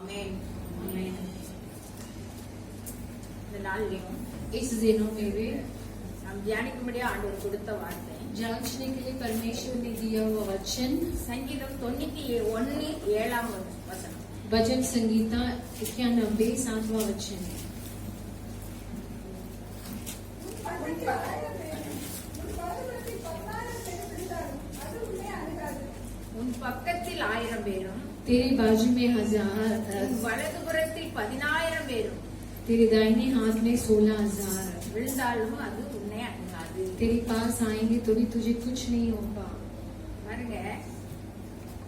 आमेन आमेन। இந்த நாளிலும் इस दिनों में भी நாம் தியானிக்கும்படி ஆண்டவர் கொடுத்த வார்த்தை जांचने के लिए परमेश्वर ने दिया हुआ वचन சங்கீதம் 91:7 வசனம்। भजन संगीता 91 7वां वचन है। உன் பக்கத்தில் 1000 பேரும் तेरे बाजू में 1000, உன் வலதுபுறத்தில் 10000 பேரும் तेरे दाहिने हाथ में 16,000 விழுந்தாலும் அது உன்னை அணுகாது। तेरे पास आएंगे तो भी तुझे कुछ नहीं होगा। பாருங்க,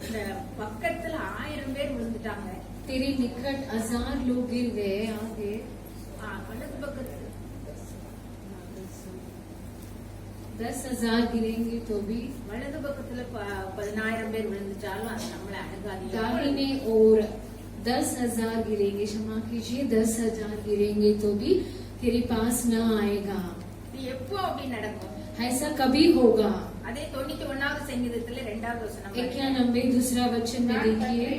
இந்த பக்கத்துல 1000 பேர் விழுந்துட்டாங்க, तेरे निकट 1000 लोग गिर गए। आगे வலது பக்கத்துல 10,000 गिरेंगे तो भी வலது பக்கத்துல 10000 பேர் விழுந்துட்டாலும் அது நம்மளை அணுகாது। दाहिने और 10,000 गिरेंगे, क्षमा कीजिए 10,000 गिरेंगे तो भी तेरे पास न आएगा। இது எப்போ அப்படி நடக்கும்? ऐसा कभी होगा। அதே 91வது சங்கீதத்துல 2வது வசனம் 91 दूसरा वचन में देखिए,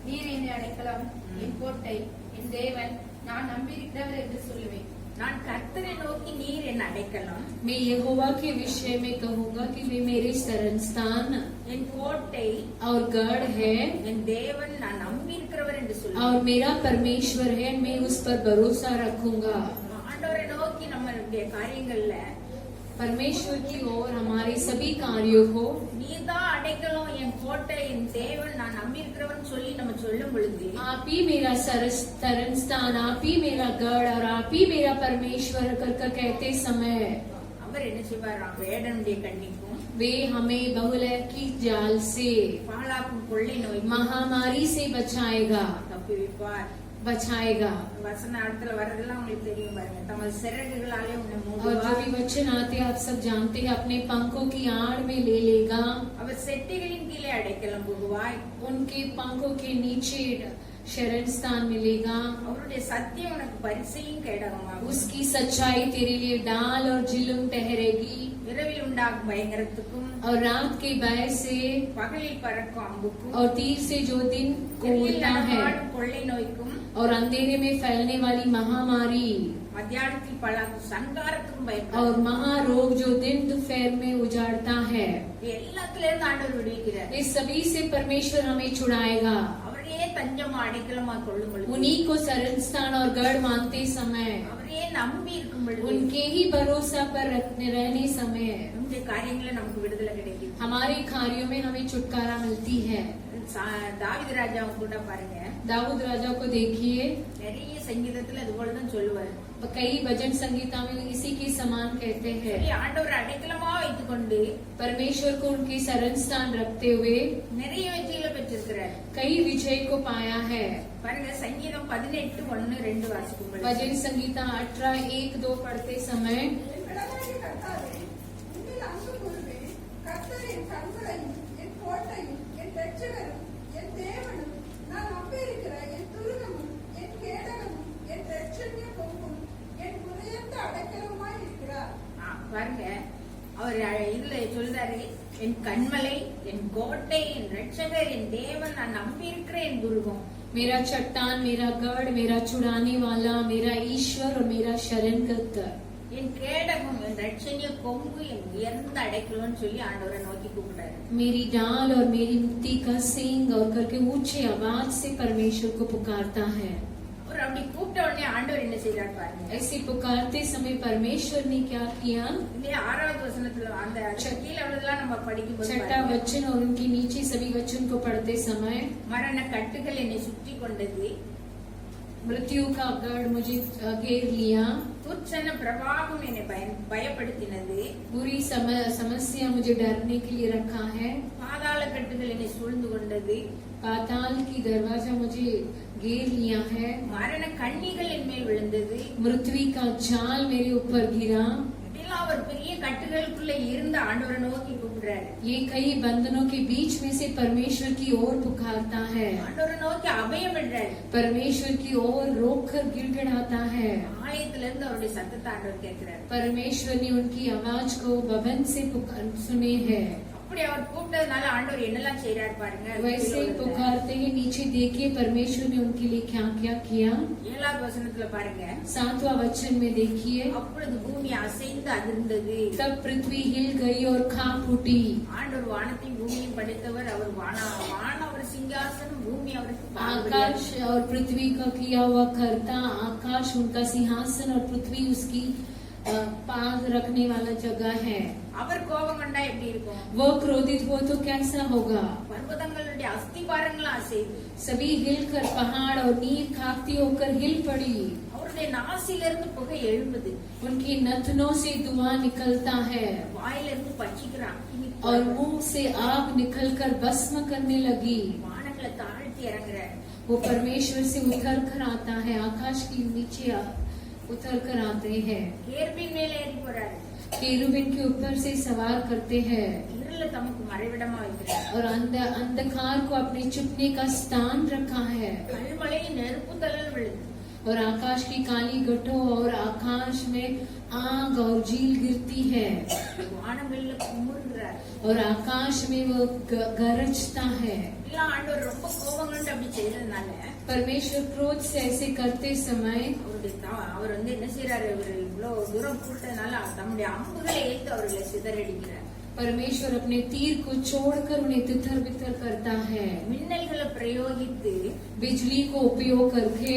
நீர் என் அடைக்கலம், என் கோட்டை, என் தேவன், நான் நம்பியிருக்கிறவர் என்று சொல்லுவேன்। நான் கர்த்தரை நோக்கி நீர் என் அடைக்கலம், मैं यहोवा के विषय में कहूँगा कि वे मेरे शरण स्थान என் கோட்டை, और गढ़ है என் தேவன், நான் நம்பி இருக்கிறவர் என்று சொல்லுவேன்। और मेरा परमेश्वर है, मैं उस पर भरोसा रखूंगा। ஆண்டவரை நோக்கி நம்மளுடைய காரியங்கள்ல परमेश्वर की ओर हमारे सभी कार्यों को நீதான் அடைக்கலம், என் கோட்டை, என் தேவன், நான் நம்பி இருக்கிறவன் சொல்லி நம்ம சொல்லும் பொழுது आप ही मेरा शरण स्थान, आप ही मेरा गढ़ और आप ही मेरा परमेश्वर कर कहते समय அவர் என்ன செய்வாராம்? வேடனுடைய கண்ணிக்கும் वे हमें बहुलय की जाल से, பாழாக்கும் கொள்ளை நோய் महामारी से தப்புவிப்பார்। बचाएगा। வசன இடத்துல வர்றதெல்லாம் உங்களுக்கு தெரியும் பாருங்க, தமது சிறகுகளாலே உன்னை और जो மூடுவார், भी वचन आते हैं आप सब जानते हैं, अपने पंखों की आड़ में ले लेगा। அவர் செட்டிகளின் கீழே அடைக்கலம் புகுவாய், उनके पंखों के नीचे शरण स्थान मिलेगा। அவருடைய சத்தியம் உனக்கு பரிசையும் கேடகமாகும்। उसकी सच्चाई तेरे लिए डाल और झिलम ठहरेगी। இரவில் உண்டாகும் பயங்கரத்துக்கும் और रात के भय से பகலில் பறக்கும் அம்புக்கும் और तीर से जो दिन को இருளில் उड़ता है நடமாடும் கொள்ளை நோய்க்கும் और अंधेरे में फैलने वाली महामारी மத்தியானத்தில் பழகும் சங்காரத்துக்கும் பயப்படும்। और महारोग जो दिन दोपहर में उजाड़ता है, எல்லாத்துல இருந்து ஆண்டவர் விடுவிக்கிறார்। ये सभी से परमेश्वर हमें छुड़ाएगा। அவரையே தஞ்சமா அடைக்கலமா கொள்ளும் பொழுது, उन्हीं को शरण स्थान और गढ़ मानते समय, அவரையே நம்பி இருக்கும் பொழுது उनके ही भरोसा पर रहने समय நம்முடைய காரியங்களை நமக்கு விடுதலை கிடைக்கும்। हमारे कार्यों में हमें छुटकारा मिलती है। தாவீது ராஜாவும் கூட பாருங்க, दाऊद राजा को देखिए, நிறைய சங்கீதத்துல அது போலதான் சொல்லுவாரு, कई भजन संगीता में इसी के समान कहते हैं। ஆண்டவர் அடைக்கலமா வைத்துக் கொண்டு परमेश्वर को उनके शरण स्थान रखते हुए நிறைய வெற்றிகளை பெற்றிருக்கிறார்। कई विजय को पाया है। பாருங்க, சங்கீதம் 18:1-2 வாசிக்கும் பொழுது, भजन संगीता 18:1-2 पढ़ते समय, பாருங்க அவர் இதுல சொல்றாரு, என் கண்மலை, என் கோட்டை, என் ரட்சகர், என் தேவன், நான் நம்பி இருக்கிற என் துருகம், मेरा चट्टान, मेरा गढ़, मेरा छुड़ाने वाला, मेरा ईश्वर और मेरा शरणकर्ता, என் கேடகம், என் ரட்சணிய கொம்பு, என் உயர்ந்த அடைக்கலம்னு சொல்லி ஆண்டவரை நோக்கி கூப்பிடுறாரு। मेरी डाल और मेरी मुक्ति का सींग और करके ऊंचे आवाज से परमेश्वर को पुकारता है। அவர் அப்படி கூப்பிட்ட உடனே ஆண்டவர் என்ன செய்யறாரு பாருங்க, ऐसे पुकारते समय परमेश्वर ने क्या किया? இல்லையா 6வது வசனத்துல அந்த கீழே உள்ளதெல்லாம் நம்ம படிக்கும் छठा போது, वचन और उनके नीचे सभी वचन को पढ़ते समय, மரண கட்டுகள் என்னை சுற்றி கொண்டது, मृत्यु का गढ़ मुझे घेर लिया, துர்ச்சன பிரபாகம் என்னை பயப்படுத்தினது, बुरी समस्या मुझे डरने के लिए रखा है, பாதாள கட்டுகள் என்னை சூழ்ந்து கொண்டது, पाताल की दरवाजा मुझे घेर लिया है, மரண கண்ணிகள் என் மேல் விழுந்தது, मृत्यु का जाल मेरे ऊपर गिरा। இப்படிலாம் அவர் பெரிய கட்டுகளுக்குள்ள இருந்த ஆண்டவரை நோக்கி கூப்பிடுறாரு। ये कई बंधनों के बीच में से परमेश्वर की ओर पुकारता है, ஆண்டவரை நோக்கி அபயம் விடுறாரு। परमेश्वर की ओर रोक कर गिड़गिड़ाता है। ஆலயத்துல இருந்து அவருடைய சத்தத்தை ஆண்டவர் கேட்கிறாரு। परमेश्वर ने उनकी आवाज को भवन से सुने है। அப்ப அப்படி அவர் கூப்பிட்டதுனால ஆண்டவர் என்னெல்லாம் செய்யறாரு பாருங்க. वैसे ही पुकारते हैं नीचे देखिए परमेश्वर ने उनके लिए क्या क्या किया। 7வது வசனத்துல பாருங்க, 7वां वचन में देखिए, அப்பொழுது பூமி அசைந்து அதிர்ந்தது. तब पृथ्वी हिल गई और कांप उठी। ஆண்டவர் வானத்தையும் பூமியும் படைத்தவர். அவர் வானம் அவர் சிங்காசனம், பூமி அவருக்கு आकाश और पृथ्वी का किया हुआ करता, आकाश उनका सिंहासन और पृथ्वी उसकी पाद रखने वाला जगह है। அவர் கோபம் கண்டா எப்படி இருக்கும்? वो क्रोधित हो तो कैसा होगा? பர்வதங்களுடைய அஸ்திபாரங்களும் அசைது, सभी हिलकर पहाड़ और नींव कांपती होकर हिल पड़ी। அவருடைய நாசிலிருந்து புகை எழும்புது, उनकी नथनों से धुआं निकलता है வாயிலிருந்து பட்சிக்கிற அக்கினி और मुंह से आग निकलकर भस्म करने लगी। வானங்களை தாழ்த்தி இறங்குற वो परमेश्वर से उतर कर आता है, आकाश के नीचे उतर कर आते हैं, கேருபீன் மேல ஏறி போறாரு, केरुबिन के ऊपर से सवार करते हैं இருள தமக்கு மறைவிடமா வைக்கிறார். और अंधकार को अपने छुपने का स्थान रखा है। கல்மலை நெருப்பு தழல் விழுது, और आकाश की काली घटों और आकाश में आग और झील गिरती है வானமெல்ல குமுறுகிறார். और आकाश में वो गरजता है। எல்லாம் ஆண்டவர் ரொம்ப கோபம் கண்டு அப்படி செய்யறதுனால परमेश्वर क्रोध से ऐसे करते समय அவர் என்ன செய்யறாரு, இவர் இவ்வளவு தூரம் கூட்டதுனால தம்முடைய அம்புகளை ஏத்து அவர்களை சிதறடிக்கிறார். परमेश्वर अपने तीर को छोड़कर उन्हें तितर बितर करता है। மின்னல்களை பிரயோகித்து बिजली को उपयोग करके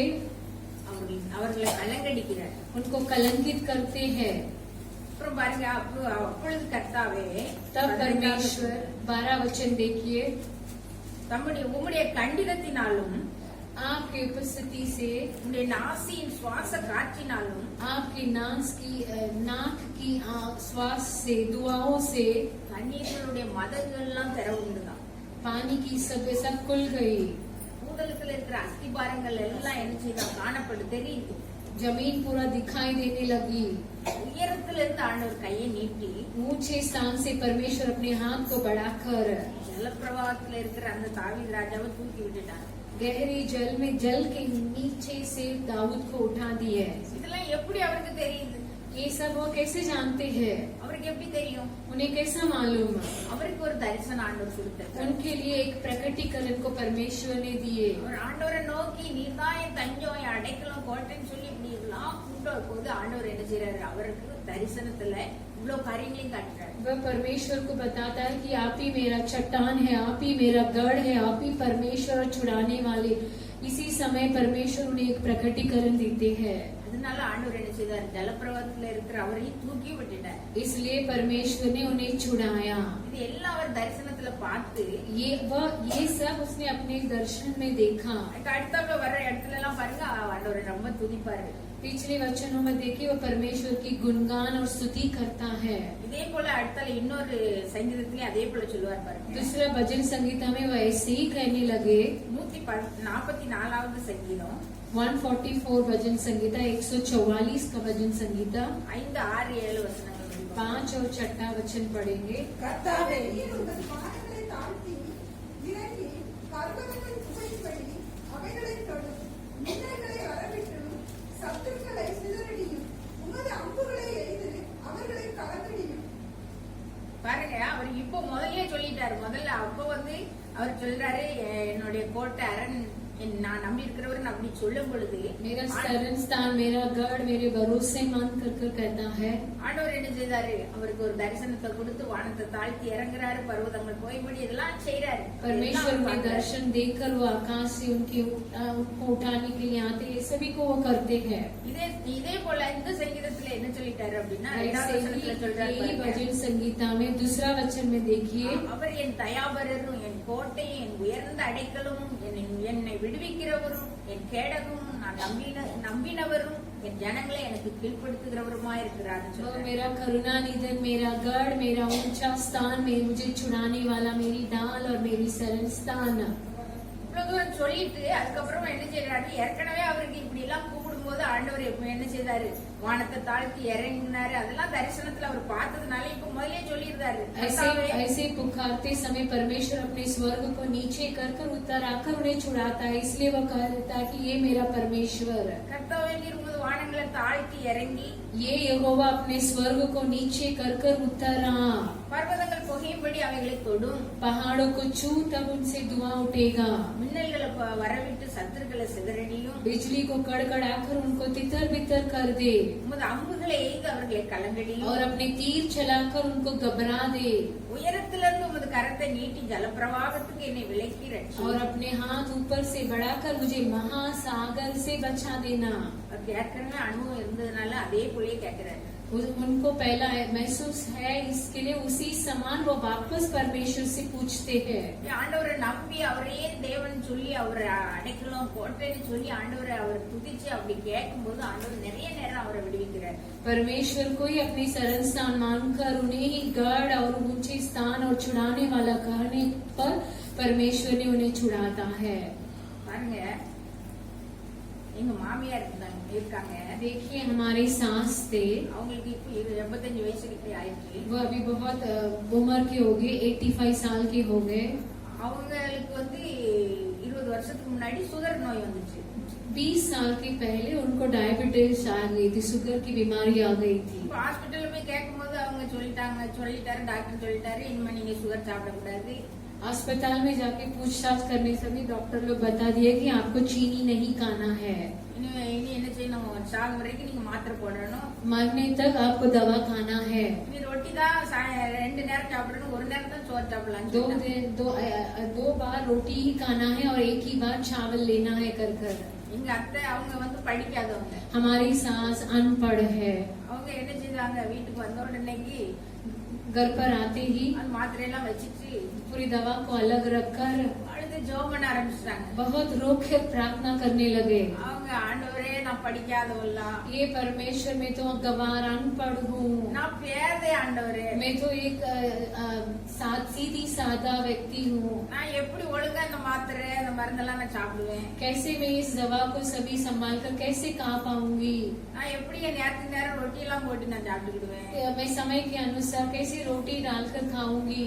அவர்களை கலங்கடிக்கிறார். उनको कलंकित करते हैं। அப்புறம் பாருங்க, அப்பொழுது கர்த்தாவே, तब परमेश्वर 12 वचन देखिए, உம்முடைய கண்டிதத்தினாலும் आपकी उपस्थिति से, உம்முடைய நாசியின் சுவாச காற்றினாலும் आपकी नाक की श्वास से, दुआओं से தண்ணீர்களுடைய மதகுகள் எல்லாம் திற உண்டுதான். पानी की सब खुल गई। பூதளத்துல இருக்கிற அஸ்திபாரங்கள் எல்லாம் என்ன செய்தா காணப்படு தெரியுது. जमीन पूरा दिखाई देने लगी। உயரத்துல இருந்து ஆண்டவர் கையை நீட்டி ऊंचे स्थान से परमेश्वर अपने हाथ को बढ़ाकर ஜலப்பிரவாகத்துல இருக்கிற அந்த தாவீது ராஜாவை தூக்கி விட்டுட்டார். गहरे जल में जल के नीचे से दाऊद को उठा दिए। இதெல்லாம் எப்படி அவருக்கு தெரியுது? ये सब वो कैसे जानते हैं? அவருக்கு எப்படி தெரியும்? उन्हें कैसा मालूम? அவருக்கு ஒரு தரிசனம் ஆண்டவர் கொடுத்தார். उनके लिए एक प्रकटीकरण को परमेश्वर ने दिए। அவர் ஆண்டவரை நோக்கி நீதான் என் தஞ்சம், என் அடைக்கலம், கோட்டைன்னு சொல்லி இப்படி எல்லாம் கூப்பிட்ட போது ஆண்டவர் என்ன செய்யறாரு, அவருக்கு தரிசனத்துல இவ்வளவு காரியங்களையும் காட்டுறாரு. वह परमेश्वर को बताता है कि आप ही मेरा चट्टान है, आप ही मेरा गढ़ है, आप ही परमेश्वर छुड़ाने वाले। इसी समय परमेश्वर उन्हें एक प्रकटीकरण देते हैं। அதனால ஆண்டவர் என்ன செய்தார், ஜலப்பிரவாகத்துல இருக்கிற அவரையும் தூக்கி விட்டுட்டார். इसलिए परमेश्वर ने उन्हें छुड़ाया। இது எல்லாம் அவர் தரிசனத்துல பார்த்து ये सब उसने अपने दर्शन में देखा। அடுத்த வர்ற இடத்துல எல்லாம் பாருங்க, ஆண்டவரை ரொம்ப துதிப்பாரு. पिछले वचनों में देखिए वो परमेश्वर की गुणगान और स्तुति करता है। இதே போல அடுத்த இன்னொரு சங்கீதத்திலே அதே போல சொல்லுவார் பாருங்க. दूसरा भजन संगीता में वो ऐसे ही कहने लगे। 144வது சங்கீதம் 144 भजन संगीता, 144 का भजन संगीता 5, 6, 7 வசனங்கள். 5 और 6 वचन पढ़ेंगे। கர்த்தாவே, நீர் உங்கள் பாதங்களை தாழ்த்தி இறங்கி பர்வதங்கள் புகைப்படி அவைகளை தொடும், மின்னல்களை வரவிட்டும் சத்துருக்களை சிதறடியும், உமது அம்புகளை எய்து அவர்களை கலங்கடியும். பாருங்க, அவர் இப்போ முதல்லயே சொல்லிட்டாரு. அப்போ அவர் சொல்றாரு, என்னுடைய கோட்டை அரண், நான் நம்பி இருக்கிறவர் அப்படி சொல்லும் பொழுது मेरा शरण स्थान, मेरा गढ़, मेरे भरोसे मान कर कहता है। ஆண்டவர் என்ன செய்தாரு, அவருக்கு ஒரு தரிசனத்தை கொடுத்து வானத்தை தாழ்த்தி இறங்குறாரு, பர்வதங்கள் போய்படி இதெல்லாம் செய்யறாரு. परमेश्वर में दर्शन देकर वो आकाश से उनको उठाने के लिए आते हैं, सभी को वो करते हैं। இதே போல இந்த சங்கீதத்துல என்ன சொல்லிட்டாரு அப்படின்னா, यही भजन संगीता में दूसरा वचन में देखिए, அவர் என் தயாபரரும், என் கோட்டையும், என் உயர்ந்த அடைக்கலமும், என்னை விடுவிக்கிறவரும், என் கேடகமும், நான் நம்பினவரும், என் ஜனங்களை எனக்கு கீழ்ப்படுத்துகிறவருமா இருக்கிறார். मेरा करुणा निधन, मेरा गढ़, मेरा ऊंचा स्थान, मुझे छुड़ाने वाला, मेरी ढाल और मेरी शरण स्थान। இவ்வளவு தூரம் சொல்லிட்டு அதுக்கப்புறம் என்ன செய்யறாரு, ஏற்கனவே அவருக்கு இப்படி எல்லாம் கூப்பிடும் போது ஆண்டவர் என்ன செய்தாரு, வானத்தை தாழ்த்தி இறங்கினாரு. அதெல்லாம் தரிசனத்துல அவர் பார்த்ததுனால இப்ப முதலே சொல்லியிருந்தாரு. ऐसे पुकारते समय परमेश्वर अपने स्वर्ग को नीचे कर उतर आकर उन्हें छुड़ाता है। इसलिए वो कहता है कि ये मेरा परमेश्वर। கர்த்தாவே, நீர் உமது வானங்களை தாழ்த்தி இறங்கி ये यहोवा अपने स्वर्ग को नीचे कर कर उतरा, பர்வதங்கள் புகையும்படி அவைகளை தொடும், पहाड़ों को छू तब उनसे धुआं उठेगा, மின்னல்களை வரவிட்டு சத்துருக்களை சிதறடியும், बिजली को कड़कड़ाकर उनको तितर बितर कर दे உமது அம்புகளை எய்து அவர்களை கலங்கடியும், और अपने तीर चलाकर उनको घबरा दे உயரத்திலிருந்து உமது கரத்தை நீட்டி ஜலப்பிரவாகத்துக்கு என்னை விலக்கி ரட்சி. और अपने हाथ ऊपर से बढ़ाकर मुझे महासागर से बचा देना। அவருக்கு ஏற்கனவே அனுபவம் இருந்ததுனால அதே போலயே கேட்கிறாரு. उनको पहला महसूस है, इसके लिए उसी समान वो वापस परमेश्वर से पूछते हैं। ஆண்டவரை நம்பி அவரையே தேவன் சொல்லி அவரை அடைக்கலம் கோட்டைன்னு சொல்லி ஆண்டவரை அவர் துதிச்சு அப்படி கேட்கும் போது ஆண்டவர் நிறைய நேரம் அவரை விடுவிக்கிறார். परमेश्वर को ही अपनी शरण स्थान मानकर उन्हें ही गढ़ और ऊंचे स्थान और छुड़ाने वाला कहने पर परमेश्वर ने उन्हें छुड़ाता है। பாருங்க, எங்க மாமியார் இருக்காங்க. देखिए हमारे सास थे, அவங்களுக்கு இப்போ 85 வயசு கிட்ட ஆயிடுச்சு. वो अभी बहुत उम्र के हो गए, 85 साल के हो गए। அவங்களுக்கு 20 வருஷத்துக்கு முன்னாடி சுகர் நோய் வந்துச்சு. 20 साल के पहले उनको डायबिटीज आ गई थी, शुगर की बीमारी आ गई थी। இப்போ ஹாஸ்பிட்டல்ல போய் கேட்கும்போது அவங்க சொல்லிட்டாரு டாக்டர் சொல்லிட்டாரு, இனிமே நீங்க சுகர் சாப்பிடக்கூடாது. अस्पताल में जाके पूछताछ करने से भी डॉक्टर लोग बता दिए कि आपको चीनी नहीं खाना है, இனி என்ன செய்யணும், சாக வரைக்கும் நீங்க மாத்திரை போடணும், मरने तक आपको दवा खाना है, இனி ரொட்டி தான் 2 நேரம் சாப்பிடணும், ஒரு நேரம் தான் சோறு சாப்பிடலாம். दो बार रोटी ही खाना है और एक ही बार चावल लेना है कर कर। எங்க அத்தை அவங்க படிக்காதவங்க. हमारी सास अनपढ़ है, அவங்க என்ன செய்தாங்க, வீட்டுக்கு வந்த உடனேக்கு घर पर आते ही அந்த மாத்திரையெல்லாம் வச்சுட்டு पूरी दवा को अलग रखकर அழுது ஜெபம் பண்ண ஆரம்பிச்சிட்டாங்க. बहुत रो के प्रार्थना करने लगे। அவங்க ஆண்டவரே நான் படிக்காதவல்லா, ये परमेश्वर में तो गवार अनपढ़ हूँ, நான் பேதை ஆண்டவரே, मैं तो एक सीधी सादा व्यक्ति हूँ, நான் எப்படி ஒழுங்கா இந்த மாத்திரை இந்த மருந்தெல்லாம் நான் சாப்பிடுவேன், कैसे मैं इस दवा को सभी संभाल कर कैसे खा पाऊंगी, நான் எப்படி என் நேரத்துக்கு நேரம் ரொட்டி எல்லாம் போட்டு நான் சாப்பிட்டுக்கிடுவேன், मैं समय के अनुसार कैसे रोटी डालकर खाऊंगी,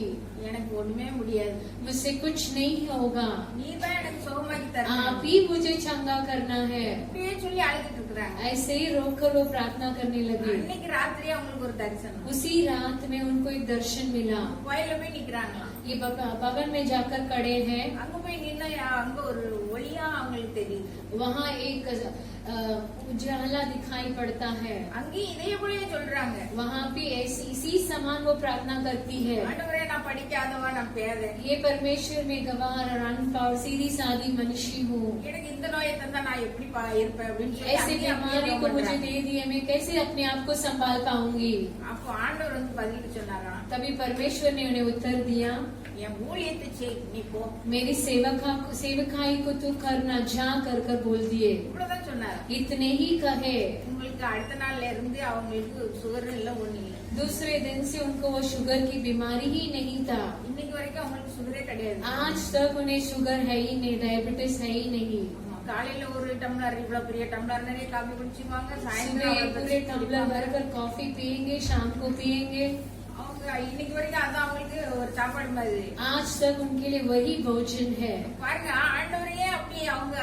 எனக்கு ஒண்ணுமே முடியாது, मुझसे कुछ नहीं होगा, நீ தான் எனக்கு சுகமாக்கி தர. आप ही मुझे चंगा करना है। இப்படியே சொல்லி அழுதுட்டு இருக்கிறாங்க. ऐसे ही रोककर वो प्रार्थना करने लगे। அன்னைக்கு ராத்திரியே அவங்களுக்கு ஒரு தரிசனம். उसी रात में उनको एक दर्शन मिला। கோயில போய் நிக்கிறாங்களாம். ये भवन में जाकर खड़े हैं, அங்க போய் நின்னா அங்க ஒரு ஒளியா அவங்களுக்கு தெரியுது. वहाँ एक उजाला दिखाई पड़ता है। அங்கேயும் இதே போலயே சொல்றாங்க, वहाँ भी ऐसी इसी समान वो प्रार्थना करती है। ஆண்டவரே நான் படிக்காதவா, நான் பேதை, ये परमेश्वर में गवार और अनपढ़ सीधी सादी मनुष्य हूँ, எனக்கு இந்த நோயை தந்தா நான் எப்படி இருப்பேன் அப்படின்னு சொல்லி ऐसे அங்கேயும் बीमारी को मुझे பண்றாங்க. दे दिए, मैं कैसे अपने आप को संभाल पाऊंगी। அப்போ ஆண்டவர் பதில் சொன்னாராம், तभी परमेश्वर ने उन्हें उत्तर दिया, என் ஊழியத்தை செய், நீ போ. मेरी सेवकाई को तू करना जा कर कर बोल दिए। இவ்வளவுதான் சொன்னார். इतने ही कहे, உங்களுக்கு அடுத்த நாள்ல இருந்து அவங்களுக்கு சுகர் இல்ல, ஒண்ணு இல்ல. दूसरे दिन से उनको वो शुगर की बीमारी ही नहीं था। இன்னைக்கு வரைக்கும் அவங்களுக்கு சுகரே கிடையாது. आज तक उन्हें शुगर है ही नहीं, डायबिटीज है ही नहीं। காலையில ஒரு டம்ளர், இவ்வளவு பெரிய டம்ளர் நிறைய காபி குடிச்சுவாங்க, சாயந்தரம் सुबह पूरे टम्बलर भरकर कॉफी पियेंगे, शाम को पियेंगे। அவங்க இன்னைக்கு வரைக்கும் அதான் அவங்களுக்கு ஒரு சாப்பாடு மாதிரி. आज तक उनके लिए वही भोजन है। பாருங்க, ஆண்டவரையே அப்படி அவங்க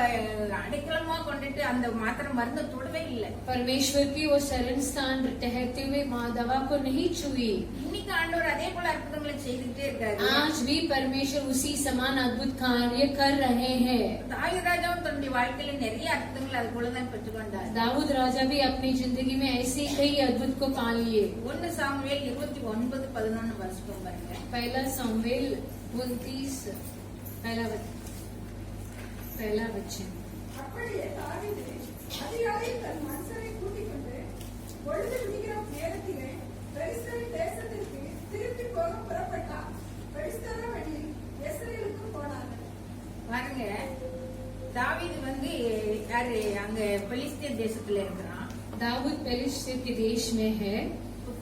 அடைக்கலமா கொண்டுட்டு அந்த மாத்திரை மருந்து தொடவே இல்லை. परमेश्वर की वो शरण स्थान ठहरते हुए माँ दवा को नहीं छुई। இன்னைக்கு ஆண்டவர் அதே போல அற்புதங்களை செய்துட்டே இருக்காரு. आज भी परमेश्वर उसी समान अद्भुत कार्य कर रहे हैं। தாவீது ராஜாவும் தன்னுடைய வாழ்க்கையில நிறைய அற்புதங்கள் அது போலதான் பெற்றுக்கொண்டார். दाऊद राजा भी अपनी जिंदगी में ऐसे कई अद्भुत को पा लिए। 1 சாமுவேல் 29:11 வருஷம் பாருங்க. पहला सामुएल 29 पहला वचन। அப்படியே தாவீது அதிகாலையில் தன் மனுஷரை கூட்டிக் கொண்டு பொழுது விடிகிற நேரத்திலே பெலிஸ்தரின் தேசத்திற்கு திருப்பி போக புறப்பட்டார். பெலிஸ்தர் வழியில் இஸ்ரவேலுக்கு போனார்கள். பாருங்க, தாவீது யாரு அங்க பெலிஸ்தீன் தேசத்துல இருக்கிறான். दाऊद पेलिस्तीन के देश में है।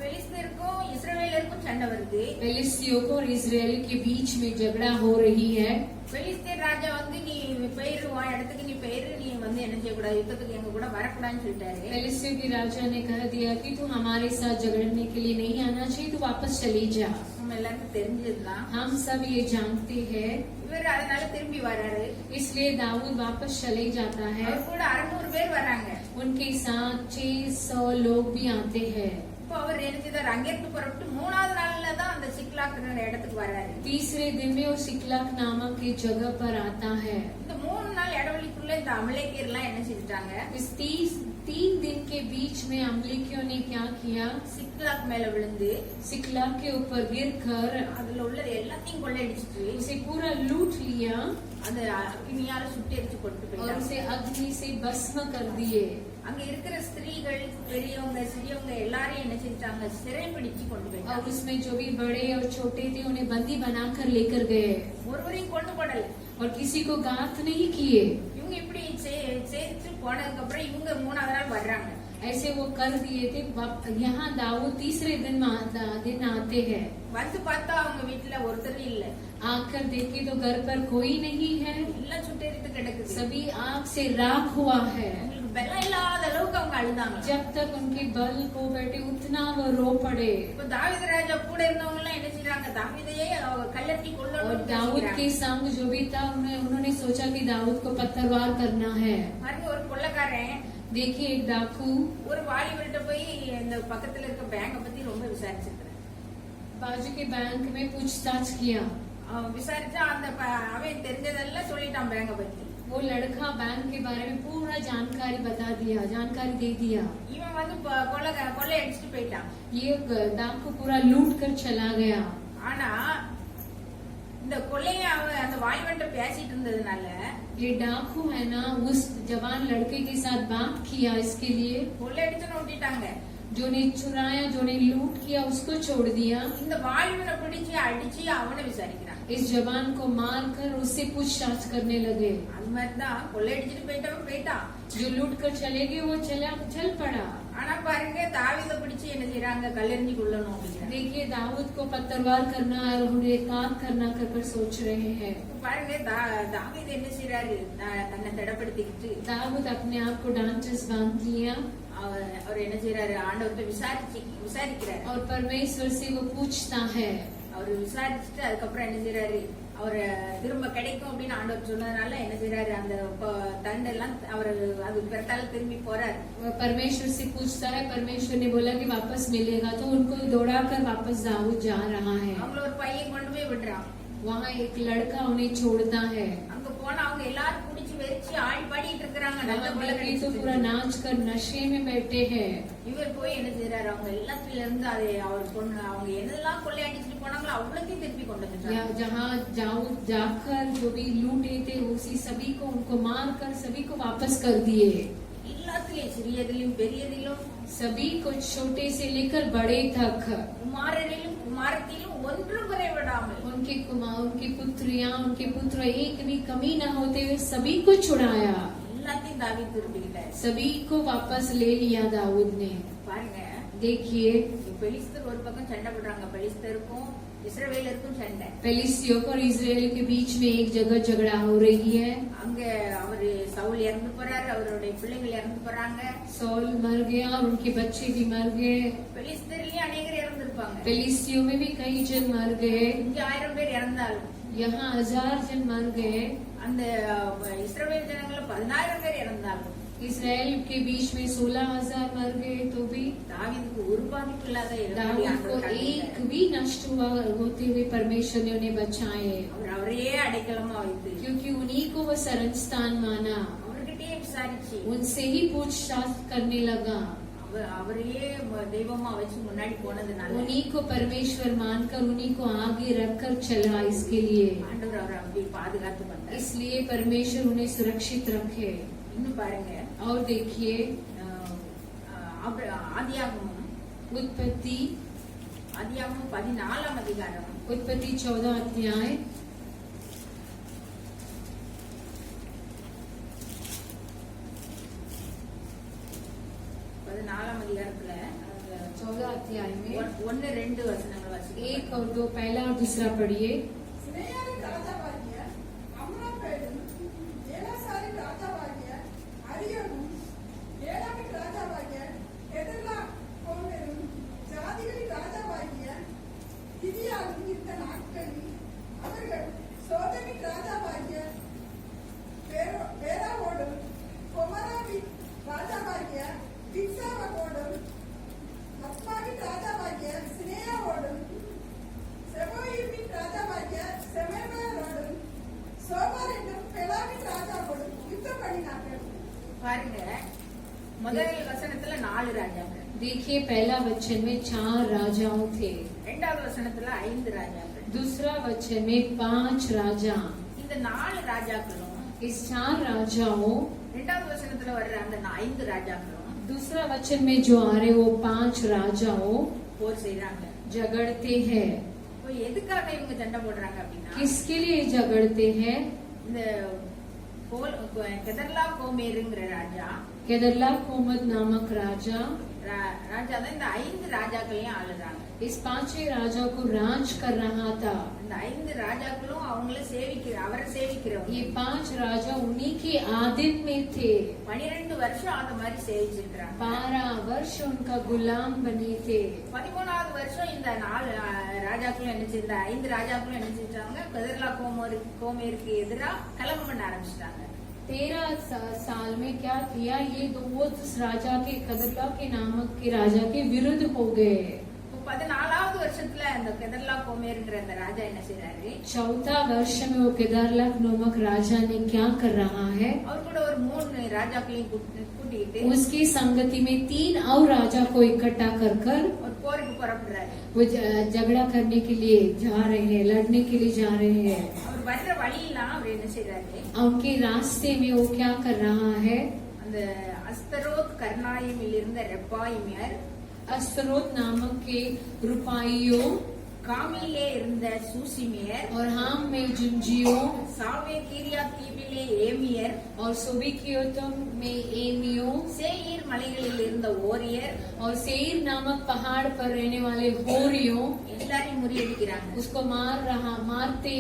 பெலிஸ்தருக்கும் இஸ்ரவேலருக்கும் சண்டை வருது. पेलिस्तियों को और इजराइल के बीच में झगड़ा हो रही है। பெலிஸ்தீன் ராஜா நீ பெயரு உன் இடத்துக்கு நீ பெயரு, நீ என்ன செய்யக்கூடாது, யுத்தத்துக்கு எங்க கூட வரக்கூடாதுன்னு சொல்லிட்டாரு. पेलिस्तियों के राजा ने कह दिया कि तू हमारे साथ झगड़ने के लिए नहीं आना चाहिए, तू वापस चली जा। நம்ம எல்லாருக்கும் தெரிஞ்சதுதான். हम सब ये जानते हैं, இவர் அதனால திரும்பி வர்றாரு. इसलिए दाऊद वापस चले जाता है। அவர் கூட 600 பேர் வராங்க. उनके साथ 600 लोग भी आते हैं। இப்போ அவர் என்ன செய்தார், அங்கிருந்து புறப்பட்டு 3வது நாள்ல தான் அந்த சிக்லாக்குற இடத்துக்கு வர்றாரு. तीसरे दिन में वो सिकलग नामक की जगह पर आता है। இந்த 3 நாள் இடைவெளிக்குள்ள இந்த அமலேக்கியர் எல்லாம் என்ன செஞ்சுட்டாங்க, इस 3 दिन के बीच में अमलेकियों ने क्या किया, சிக்லாக் மேல விழுந்து सिकलग के ऊपर गिरकर அதுல உள்ளது எல்லாத்தையும் கொள்ளையடிச்சிட்டு उसे पूरा लूट लिया அந்த அக்னியால சுட்டு எரிச்சு கொண்டு और போயிட்டாங்க. उसे अग्नि से भस्म कर दिए। அங்க இருக்கிற ஸ்திரீகள், பெரியவங்க, சிறியவங்க எல்லாரையும் என்ன செஞ்சாங்க, சிறை பிடிச்சு கொண்டு और போயிட்டாங்க. उसमें जो भी बड़े और छोटे थे उन्हें बंदी बनाकर लेकर गए ஒருவரையும் கொண்டு போடல. और किसी को घात नहीं किए। இவங்க இப்படி சேர்த்து போனதுக்கு அப்புறம் இவங்க 3வது நாள் வர்றாங்க. ऐसे वो कर दिए थे। यहाँ दाऊद तीसरे दिन आते हैं। வந்து பார்த்தா அவங்க வீட்டுல ஒருத்தர் இல்ல. आकर देखे तो घर पर कोई नहीं है, எல்லாம் சுட்டெரித்து கிடக்குது. सभी आग से राख हुआ है। அவங்களுக்கு பலம் இல்லாத அளவுக்கு அவங்க அழுதாங்க. जब तक उनके बल को बैठे उतना वो रो पड़े। இப்ப தாவீது ராஜா கூட இருந்தவங்க எல்லாம் என்ன செய்றாங்க, தாவீதையே கல்லெறிஞ்சு और கொல்லணும்னு दाऊद யோசிக்கிறாங்க. के संग जो भी था उन्होंने सोचा कि दाऊद को पत्थरवार करना है। பாருங்க, ஒரு கொள்ளைக்காரன் देखिए एक डाकू ஒரு வாலிபர்கிட்ட போய் இந்த பக்கத்துல இருக்க பேங்க பத்தி ரொம்ப விசாரிச்சிருக்கிறான். बाजू के बैंक में पूछताछ किया। அவன் விசாரிச்சா அந்த அவன் தெரிஞ்சதெல்லாம் சொல்லிட்டான் பேங்க பத்தி. वो लड़का बैंक के बारे में पूरा जानकारी बता दिया, जानकारी दे दिया। இவன் வந்து கொள்ளை அடிச்சுட்டு போயிட்டான். ये डाकू पूरा लूट कर चला गया। ஆனா இந்த கொள்ளைய அவன் அந்த வாலிபன்ட்ட பேசிட்டு இருந்ததுனால ये डाकू है ना, उस जवान लड़के के साथ बात किया इसके लिए, கொள்ளை அடிச்சுன்னு விட்டுட்டாங்க. जो ने चुराया, जो ने लूट किया उसको छोड़ दिया। இந்த வாலிபனை பிடிச்சு அடிச்சு அவனை விசாரிக்கிறான். इस जवान को मार कर उससे पूछताछ करने लगे। அது மாதிரிதான் கொள்ளை அடிச்சுட்டு போயிட்டவன் போயிட்டான். जो लूट कर चले गए वो चल पड़ा। ஆனா பாருங்க, தாவீதை பிடிச்சு என்ன செய்யறாங்க, கல்லெறிஞ்சு கொள்ளணும் அப்படிங்கிறாங்க. देखिए दाऊद को पत्थरवार करना और उन्हें काम करना कर सोच रहे हैं। பாருங்க, தாவீது என்ன செய்யறாரு, தன்னை தடப்படுத்திக்கிட்டு दाऊद अपने आप को डांचस बांध लिया அவர் என்ன செய்யறாரு, ஆண்டவர்கிட்ட விசாரிக்கிறாரு. और परमेश्वर से वो पूछता है। அவர் விசாரிச்சுட்டு அதுக்கப்புறம் என்ன செய்யறாரு, அவர் திரும்ப கிடைக்கும் அப்படின்னு ஆண்டவர் சொன்னதுனால என்ன செய்யறாரு, அந்த தண்டெல்லாம் அவர் அது பிறத்தால திரும்பி போறாரு. परमेश्वर से पूछता है, परमेश्वर ने बोला कि वापस मिलेगा, तो उनको दौड़ाकर वापस दाऊद जा रहा है। அவங்கள ஒரு பையன் கொண்டு போய் விடுறான். वहाँ एक लड़का उन्हें छोड़ता है। அங்க போனா அவங்க எல்லாரும் குடிச்சு வெறிச்சு ஆடி பாடிட்டு இருக்காங்க. நல்ல கொள்ளை वहाँ तो पूरा नाच कर नशे में बैठे हैं। இவர் போய் என்ன செய்யறாரு, அவங்க எல்லாத்துல இருந்து அதை அவர் பொண்ணு அவங்க என்னெல்லாம் கொள்ளை அடிச்சுட்டு போனாங்களோ அவ்வளோத்தையும் திருப்பி கொண்டு வந்துட்டாங்க. जहाँ दाऊद जाकर जो भी लूटे थे उसी सभी को उनको मार कर सभी को वापस कर दिए। எல்லாத்துலயும் சிறியதிலும் பெரியதிலும் सभी को छोटे से लेकर बड़े तक, குமாரரிலும் குமாரத்திலும் ஒன்றும் குறைவிடாமல் उनके कुमार, उनकी पुत्रियां, उनके पुत्र एक भी कमी न होते हुए सभी को छुड़ाया। எல்லாத்தையும் தாவீது திருப்பிக்கிட்டாரு. सभी को वापस ले लिया दाऊद ने। பாருங்க, देखिए பெலிஸ்தர் ஒரு பக்கம் சண்டை போடுறாங்க. பெலிஸ்தருக்கும் இஸ்ரவேலருக்கும் சண்டை. पेलिस्तियों और इजराइल के बीच में एक जगह झगड़ा हो रही है। அங்க அவரு சவுல் இறந்து போறாரு, அவருடைய பிள்ளைகள் இறந்து போறாங்க. सौल मर गया और उनके बच्चे भी मर गए। பெலிஸ்தர்லயும் அநேகர் இறந்திருப்பாங்க. पेलिस्तियों में भी कई जन मर गए। இங்க 1000 பேர் இறந்தாலும் यहाँ 1000 जन मर गए। அந்த இஸ்ரவேல் ஜனங்கள 14000 பேர் இறந்தாலும் इसराइल के बीच में 16,000 मर गए तो भी தாவீதுக்கு ஒரு பாதிப்பு இல்லாத दाऊद को एक भी नष्ट हुआ होते हुए परमेश्वर ने उन्हें बचाए, அவர் அவரையே அடைக்கலமா வைத்து क्योंकि उन्हीं को वो शरण स्थान माना। அவர்கிட்டயே விசாரிச்சு उनसे ही पूछताछ करने लगा। அவரையே தெய்வமா வச்சு முன்னாடி போனதுனால उन्हीं को परमेश्वर मानकर उन्हीं को आगे रखकर चला। इसके लिए ஆண்டவர் அவரை அப்படி பாதுகாத்து பண்ணார். इसलिए परमेश्वर उन्हें सुरक्षित रखे। இன்னும் பாருங்க, और देखिए ஆதியாகமம் उत्पत्ति 14ஆம் அதிகாரம் उत्पत्ति 14 अध्याय 14ஆம் அதிகாரத்துல 14 अध्याय में 1-2 வசனங்கள் வாசிக்கிறேன். 1 और 2 पहला और दूसरा पढ़िए। சினேயாரின் ராஜாவாகிய அம்ராப்பேலும், ஏலாசாரின் ராஜாவாகிய அரியோனும், ஏலாமின் ராஜாவாகிய கெதர்லா கோமேரும், ஜாதிகளின் ராஜாவாகிய கிதியாலும் பாருங்க, முதல் வசனத்துல 4 ராஜாக்கள், देखिए पहला वचन में 4 राजाओं थे, இரண்டாவது வசனத்துல 5 ராஜாக்கள். दूसरा वचन में 5 राजा। இந்த 4 ராஜாக்களும் इस 4 राजाओं, இரண்டாவது வசனத்துல வர்ற அந்த 5 ராஜாக்களும் दूसरा वचन में जो आ रहे वो 5 राजाओं போர் செய்றாங்க. झगड़ते हैं। இப்போ எதுக்காக இவங்க சண்டை போடுறாங்க அப்படின்னா, किसके लिए झगड़ते हैं? இந்த கெதர்லா கோமேருங்கிற ராஜா केदरला कोमद नामक राजा ராஜா தான் இந்த 5 ராஜாக்களையும் ஆளுறாங்க. इस 5 राजा को राज कर रहा था। இந்த 5 ராஜாக்களும் அவரை சேவிக்கிறவங்க. ये 5 राजा उन्हीं के आधीन में थे। 12 வருஷம் அந்த மாதிரி சேவிச்சிருக்காங்க. 12 वर्ष उनका गुलाम बने थे। 13வது வருஷம் இந்த 4 ராஜாக்களும் என்ன செய்த, 5 ராஜாக்களும் என்ன செஞ்சாங்க, கெதர்லா கோமேருக்கு எதிராக கலகம் பண்ண ஆரம்பிச்சிட்டாங்க. 13 साल में क्या किया, ये वो उस राजा के कदरला के नामक के राजा के विरुद्ध हो गए। 14வது வருஷத்துல அந்த கெதர்லா கோமேருங்கிற அந்த ராஜா என்ன செய்றாரு, 4था वर्ष में वो केदारला नामक राजा ने क्या कर रहा है, அவர் கூட ஒரு 3 ராஜாக்களையும் கூட்டிட்டு उसकी संगति में 3 और राजा को इकट्ठा कर कर ஒரு போருக்கு புறப்படுறாரு. वो झगड़ा करने के लिए जा रहे हैं, लड़ने के लिए जा रहे हैं। அவர் வர்ற வழியெல்லாம் அவர் என்ன செய்றாரு, उनके रास्ते में वो क्या कर रहा है, அந்த அஸ்தரோத் கர்னாயிமில் இருந்த ரெப்பாயிமியர், अस्त्रोत नामक के रुपाइयों காமிலே இருந்த சூசிமியர், और हाम में जुंजियों சாவே கீரியா தீவிலே ஏமியர், और सुबिकियोतम में एमियों சேயீர் மலைகளில் இருந்த ஓரியர் और सेईर नामक पहाड़ पर रहने वाले होरियों எல்லாரையும் முறியடிக்கிறாங்க. उसको मारते।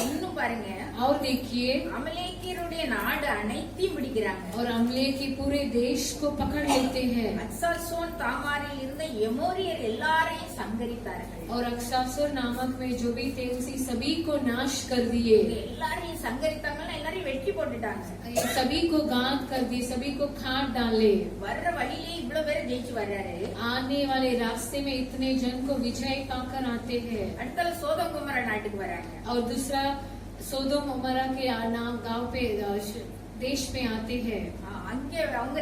இன்னும் பாருங்க, और देखिए, அமலேக்கியருடைய நாடு அனைத்தையும் பிடிக்கிறாங்க. और अमले के पूरे देश को पकड़ लेते हैं அக்சாசோன் தாமாரில் இருந்த எமோரியர் எல்லாரையும் சங்கரித்தார்கள். और अक्सासुर नामक में जो भी थे उसी सभी को नाश कर दिए। எல்லாரையும் சங்கரித்தாங்கன்னா எல்லாரையும் வெட்டி போட்டுட்டாங்க. सभी को गांठ कर दिए, सभी को काट डाले। வர்ற வழியிலே இவ்வளவு பேர் ஜெயிச்சு வர்றாரு. आने वाले रास्ते में इतने जन को विजय पाकर आते हैं। அடுத்தல சோதம் குமர நாட்டுக்கு வராங்க. और दूसरा सोदोम उमरा के नाम गांव पे देश में आते हैं। அங்கே அவங்க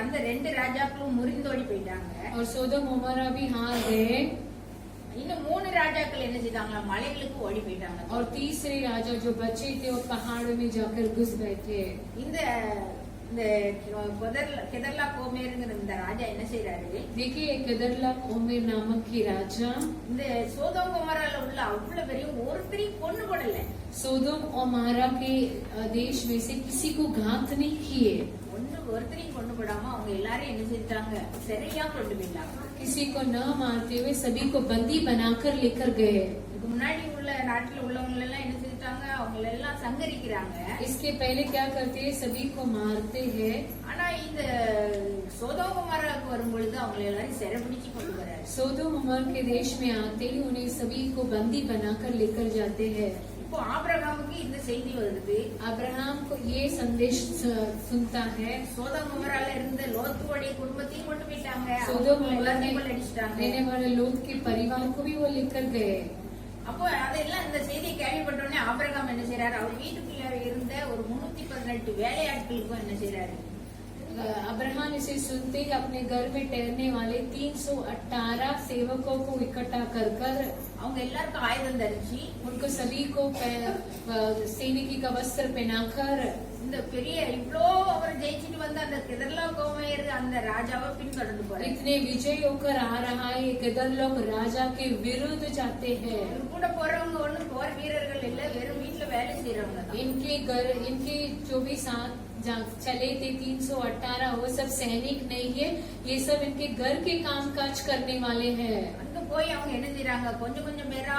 அந்த 2 ராஜாக்களும் முறிந்தோடி போயிட்டாங்க. और सोदोम उमरा भी हार गए। இன்னும் 3 ராஜாக்கள் என்ன செய்தாங்களா, மலைகளுக்கு ஓடி போயிட்டாங்க. और तीसरे राजा जो बचे थे वो पहाड़ों में जाकर घुस गए थे। இந்த கெதர்லா கோமேருங்கிற இந்த ராஜா என்ன செய்யறாரு, देखिए केदरला ओमेर नामक की राजा இந்த சோதோம் குமரால உள்ள அவ்வளவு பேரையும் ஒருத்தரையும் கொண்டு போடல. सोदोम ओमारा के देश में से किसी को घात नहीं किए। ஒருத்தரையும் கொண்டு போடாம அவங்க எல்லாரையும் என்ன செஞ்சாங்க, சரியா கொண்டு போயிட்டாங்க. किसी को न मारते हुए सभी को बंदी बनाकर लेकर गए। இதுக்கு முன்னாடி உள்ள நாட்டுல உள்ளவங்க எல்லாம் என்ன செஞ்சாங்க, அவங்க எல்லாம் சங்கரிக்கிறாங்க. इसके पहले क्या करते हैं, सभी को मारते हैं। ஆனா இந்த சோதோம் குமாராவுக்கு வரும்பொழுது அவங்க எல்லாரையும் சிறைபிடிச்சு கொண்டு வர்றாரு. सोदोम उमर के देश में आते ही उन्हें सभी को बंदी बनाकर लेकर जाते हैं। இப்போ ஆபிரகாமுக்கு இந்த செய்தி வருது. अब्राहम को ये संदेश सुनता है। சோதோம் குமரால இருந்த லோத்துவோடைய குடும்பத்தையும் கொண்டு போயிட்டாங்க. सोदोम அவங்க उमर எல்லாத்தையும் में கொள்ளடிச்சிட்டாங்க. रहने वाले लोग के परिवार को भी वो लेकर गए। அப்போ அதெல்லாம் இந்த செய்தியை கேள்விப்பட்ட உடனே ஆபிரகாம் என்ன செய்யறாரு, அவர் வீட்டுக்குள்ள இருந்த ஒரு 318 வேலையாட்களுக்கும் என்ன செய்யறாரு, अब्राहम इसे सुनते ही अपने घर में ठहरने वाले 318 सेवकों को इकट्ठा कर कर அவங்க எல்லாருக்கும் ஆயுதம் தரிச்சு उनको सभी को सैनिकी का वस्त्र पहनाकर இந்த பெரிய இவ்ளோ அவர் ஜெயிச்சுட்டு வந்த அந்த கெதர்லா கோமேர் அந்த ராஜாவை பின்தொடர்ந்து போறாரு. इतने विजय होकर आ रहा है, केदरलोक राजा के विरुद्ध जाते हैं। இவர் கூட போறவங்க ஒண்ணும் போர் வீரர்கள் இல்ல, வெறும் வீட்டுல வேலை செய்யறவங்க தான். इनके जो भी साथ चले थे 318, वो सब सैनिक नहीं है, ये सब इनके घर के कामकाज करने वाले हैं। அங்க போய் அவங்க என்ன செய்யறாங்க, கொஞ்சம் கொஞ்சம் பேரா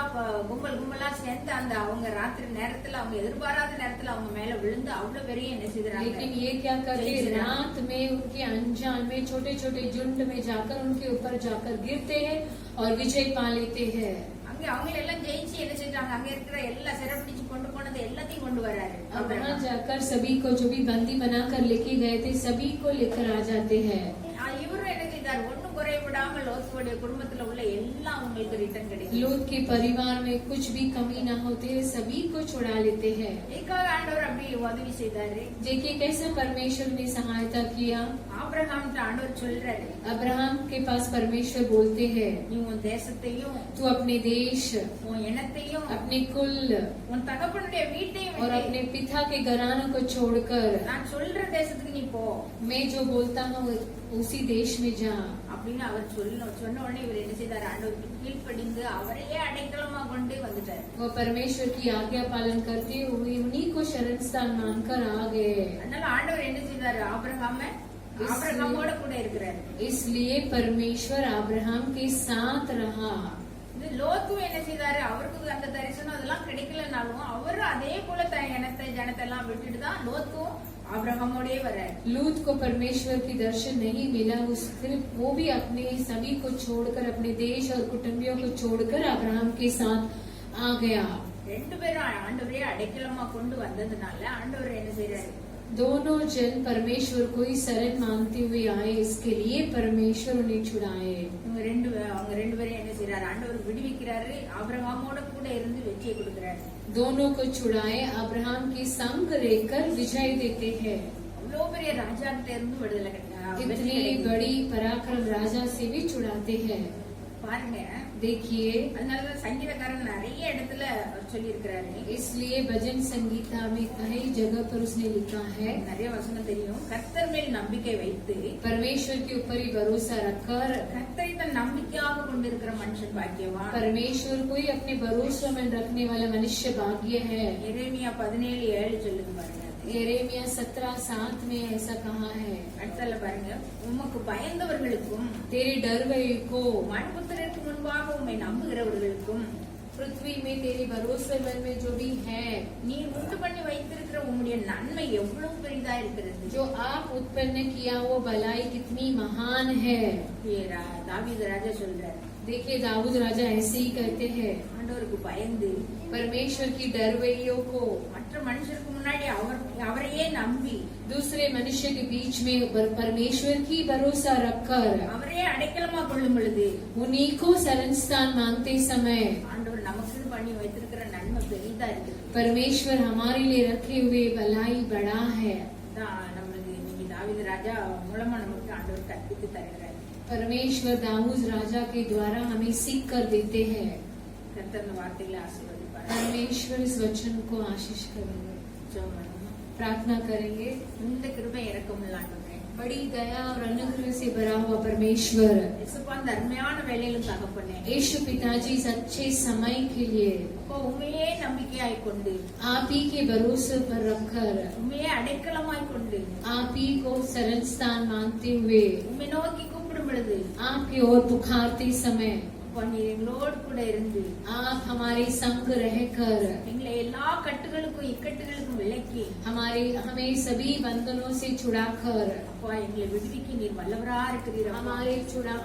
கும்பலா சேர்ந்து அந்த அவங்க ராத்திரி நேரத்துல அவங்க எதிர்பாராத நேரத்துல அவங்க மேல விழுந்து அவ்வளவு பெரிய என்ன செய்யறாங்க. लेकिन ये क्या करते हैं, रात में उनके अनजान में छोटे छोटे झुंड में जाकर उनके ऊपर जाकर गिरते हैं और विजय पा लेते हैं। அங்க அவங்க எல்லாம் ஜெயிச்சு என்ன செஞ்சாங்க, அங்க இருக்கிற எல்லா சிறைப்பிடிச்சு கொண்டு போனது எல்லாத்தையும் கொண்டு வராரு. और वहाँ जाकर सभी को जो भी बंदी बनाकर लेके गए थे सभी को लेकर आ जाते हैं। இவரும் என்ன செய்தார், ஒண்ணும் குறைவிடாமல் லோத்துடைய குடும்பத்துல உள்ள எல்லாம் உங்களுக்கு ரிட்டர்ன் கிடைக்கும். लूत के परिवार में कुछ भी कमी न होते हुए सभी को छुड़ा लेते हैं। இதுக்காக ஆண்டவர் அப்படி உதவி செய்தாரு. देखिए कैसे परमेश्वर ने सहायता किया। ஆபிரகாம் ஆண்டவர் சொல்றாரு, अब्राहम के पास परमेश्वर बोलते हैं, நீ உன் தேசத்தையும் तू अपने देश, உன் இனத்தையும் अपने कुल உன் தகப்பனுடைய வீட்டையும் और விட்டு, अपने पिता के घरानों को छोड़कर நான் சொல்ற தேசத்துக்கு நீ போ मैं जो बोलता हूँ उसी देश में जा। அப்படின்னு அவர் சொன்ன உடனே இவர் என்ன செய்தார், ஆண்டவருக்கு கீழ்ப்படிந்து அவரையே அடைக்கலமா கொண்டு வந்துட்டார். वो परमेश्वर की आज्ञा पालन करते हुए उन्हीं को शरण स्थान मानकर आ गए। அதனால ஆண்டவர் என்ன செய்தாரு, ஆபிரகாமோட கூட இருக்கிறாரு. इसलिए परमेश्वर अब्राहम के साथ रहा। இது லோத்தும் என்ன செய்தாரு, அவருக்கு அந்த தரிசனம் அதெல்லாம் கிடைக்கலனாலும் அவரும் அதே போல இனத்தை ஜனத்தை எல்லாம் விட்டுட்டு தான் லோத்தும் ஆபிரகாமோடே வர்றாரு. लूत को परमेश्वर की दर्शन नहीं मिला, फिर वो भी अपने सभी को छोड़कर अपने देश और कुटुंबियों को छोड़कर अब्राहम के साथ आ गया। ரெண்டு பேரும் ஆண்டவரே அடைக்கலமா கொண்டு வந்ததுனால ஆண்டவர் என்ன செய்யறாரு, दोनों जन परमेश्वर को ही शरण मानते हुए आए, इसके लिए परमेश्वर उन्हें छुड़ाए। அவங்க ரெண்டு பேரும் என்ன செய்யறாரு, ஆண்டவர் விடுவிக்கிறாரு, ஆபிரகாமோட கூட இருந்து வெற்றியை கொடுக்கிறாரு. दोनों को छुड़ाए, अब्राहम के संग रहकर विजय देते हैं। அவ்வளவு பெரிய ராஜா கிட்ட இருந்து விடுதலை इतनी बड़ी पराक्रम राजा से भी छुड़ाते हैं। பாருங்க, देखिए அதனாலதான் சங்கீதக்காரன் நிறைய இடத்துல சொல்லி இருக்கிறாரு. इसलिए भजन संगीता में कई जगह पर उसने लिखा है, நிறைய வசனம் தெரியும், கர்த்தர் மேல் நம்பிக்கை வைத்து परमेश्वर के ऊपर ही भरोसा रखकर கர்த்தரை தன் நம்பிக்கையாக கொண்டிருக்கிற மனுஷன் பாக்கியவான். परमेश्वर को ही अपने भरोसा में रखने वाला मनुष्य भाग्य है। எரேமியா 17:7 சொல்லுது பாருங்க. यिर्मयाह 17:7 में ऐसा कहा है, அடுத்தல பாருங்க, உமக்கு பயந்தவர்களுக்கும் तेरे डरवे को மனுபுத்திரருக்கு முன்பாக உம்மை நம்புகிறவர்களுக்கும் पृथ्वी में तेरे भरोसे मन में जो भी है, நீர் உண்டு பண்ணி வைத்திருக்கிற உம்முடைய நன்மை எவ்வளவு பெரிதா இருக்கிறது. जो आप उत्पन्न किया वो भलाई कितनी महान है। தாவீது ராஜா சொல்றாரு, देखिए दाऊद राजा ऐसे ही कहते हैं, ஆண்டவருக்கு பயந்து परमेश्वर की डरवैयों को மற்ற மனுஷருக்கு முன்னாடி அவரையே நம்பி दूसरे मनुष्य के बीच में परमेश्वर की भरोसा रखकर அவரையே அடைக்கலமா கொள்ளும் பொழுது उन्हीं को शरण स्थान मांगते समय ஆண்டவர் நமக்கு பண்ணி வைத்திருக்கிற நன்மை பெரிதா இருக்குது. परमेश्वर हमारे लिए रखे हुए भलाई बड़ा है। நம்மளுக்கு இன்னைக்கு தாவீது ராஜா மூலமா நமக்கு ஆண்டவர் கற்பித்து தருகிறார். परमेश्वर दाऊद राजा के द्वारा हमें सीख कर देते हैं। கர்த்தர் இந்த வார்த்தைகளை ஆசீர்வதிப்பார். परमेश्वर इस वचन को आशीष करेंगे, ஜெபம் பண்ணுங்க. प्रार्थना करेंगे। இந்த கிருபை இரக்கமுள்ள ஆண்டவரே, बड़ी दया और अनुग्रह से भरा हुआ परमेश्वर, இயேசுப்பா, இந்த அருமையான வேலையிலும் தகப்பனே, यीशु पिताजी इस अच्छे समय के लिए அப்பா உண்மையே நம்பிக்கையாய் கொண்டு आप ही के भरोसे पर रखकर உண்மையே அடைக்கலமாய் கொண்டு आप ही को शरण स्थान मानते हुए உண்மை நோக்கி கூப்பிடும் பொழுது आपकी ओर पुकारते समय அப்பா நீர் எங்களோடு கூட இருந்து आप हमारे संग रहकर எங்களை எல்லா கட்டுகளுக்கும் இக்கட்டுகளுக்கும் விலக்கி हमें सभी बंधनों से छुड़ाकर அப்பா எங்களை விடுவிக்க நீர் வல்லவரா இருக்கிறீர்.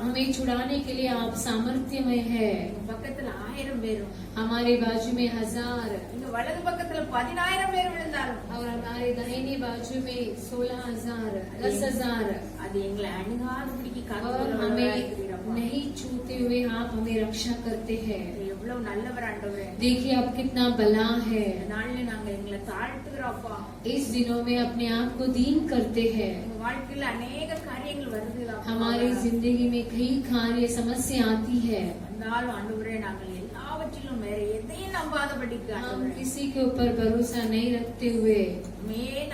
हमें छुड़ाने के लिए आप सामर्थ्यमय है। பக்கத்துல 1000 பேரும் हमारे बाजू में 1000 இங்க வலது பக்கத்துல 10000 பேர் விழுந்தாலும் और हमारे दाहिने बाजू में 16,000 10,000 அது எங்களை அணுகாதபடிக்கு और हमें नहीं छूते हुए आप हमें रक्षा करते हैं। எவ்வளவு நல்லவர் ஆண்டவரே. देखिए आप कितना भला है। இந்த நாள்ல நாங்க எங்களை தாழ்த்துகிறோம்ப்பா. इस दिनों में अपने आप को दीन करते हैं। எங்க வாழ்க்கையில अनेक காரியங்கள் வருது. हमारी जिंदगी में कई कार्य समस्या आती है, வந்தாலும் ஆண்டவரே நாங்கள் எல்லாவற்றிலும் வேற எதையும் நம்பாதபடிக்கு हम किसी के ऊपर भरोसा नहीं रखते हुए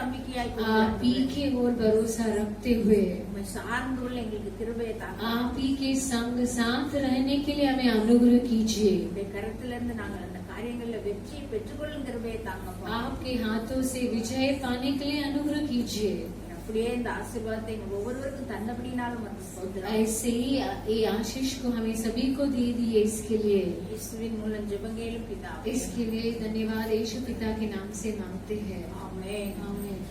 நம்பிக்கையாய் आप ही के ओर भरोसा रखते हुए உம்மை சார்ந்துள்ள எங்களுக்கு கிருபையை தாங்க. आप ही के संग साथ रहने के लिए हमें अनुग्रह कीजिए। உடைய கருத்துல இருந்து நாங்கள் அந்த காரியங்கள்ல வெற்றியை பெற்றுக்கொள்ளும் கிருபையை தாங்கப்பா. आपके हाथों से विजय पाने के लिए अनुग्रह कीजिए। அப்படியே இந்த ஆசீர்வாதத்தை எங்க ஒவ்வொருவருக்கும் தந்தபடினாலும் வந்து ஸ்தோத்திரம். ऐसे ही ये आशीष को हमें सभी को दे दिए। इसके लिए இயேசுவின் மூலம் ஜெபங்கேலும் பிதாவே. इसके लिए धन्यवाद यीशु पिता के नाम से मांगते हैं। ஆமென். आमीन।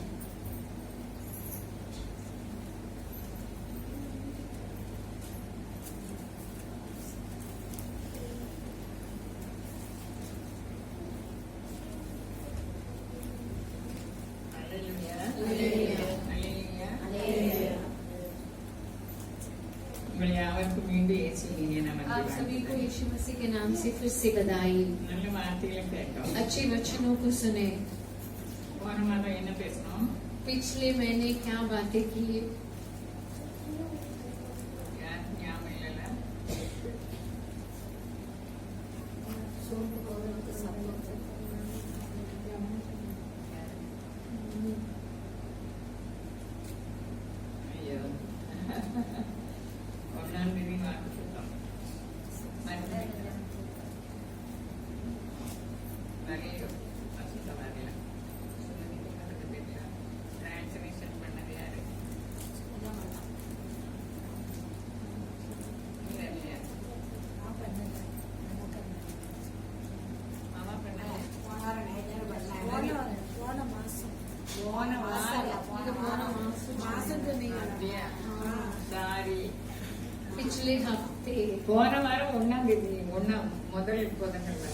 அல்லேலூயா. அல்லேலூயா. உங்களை யாவருக்கும் மீண்டும் இயேசுவின் இனிய आप நாமத்தில் सभी को வாழ்த்துக்கள். यीशु मसीह के नाम से फिर से बधाई। நல்ல வார்த்தைகளை கேட்டோம். अच्छे वचनों को सुने। போன மாதம் என்ன பேசணும்? पिछले महीने क्या बातें की? யார் ஞாபகம் இல்லைல்ல? ஐயோ. 1ஆம் தேதி வாக்கு சுத்தம். நிறைய அசுத்தம் வரல. டிரான்ஸ்லேஷன் பண்ணது யாரு? இல்ல, இல்லையா? மாமா பண்ணல. போன அப்படியா? சாரி. पिछले हफ्ते போன வாரம் 1ஆம் தேதி முதல் புதன்கிழமை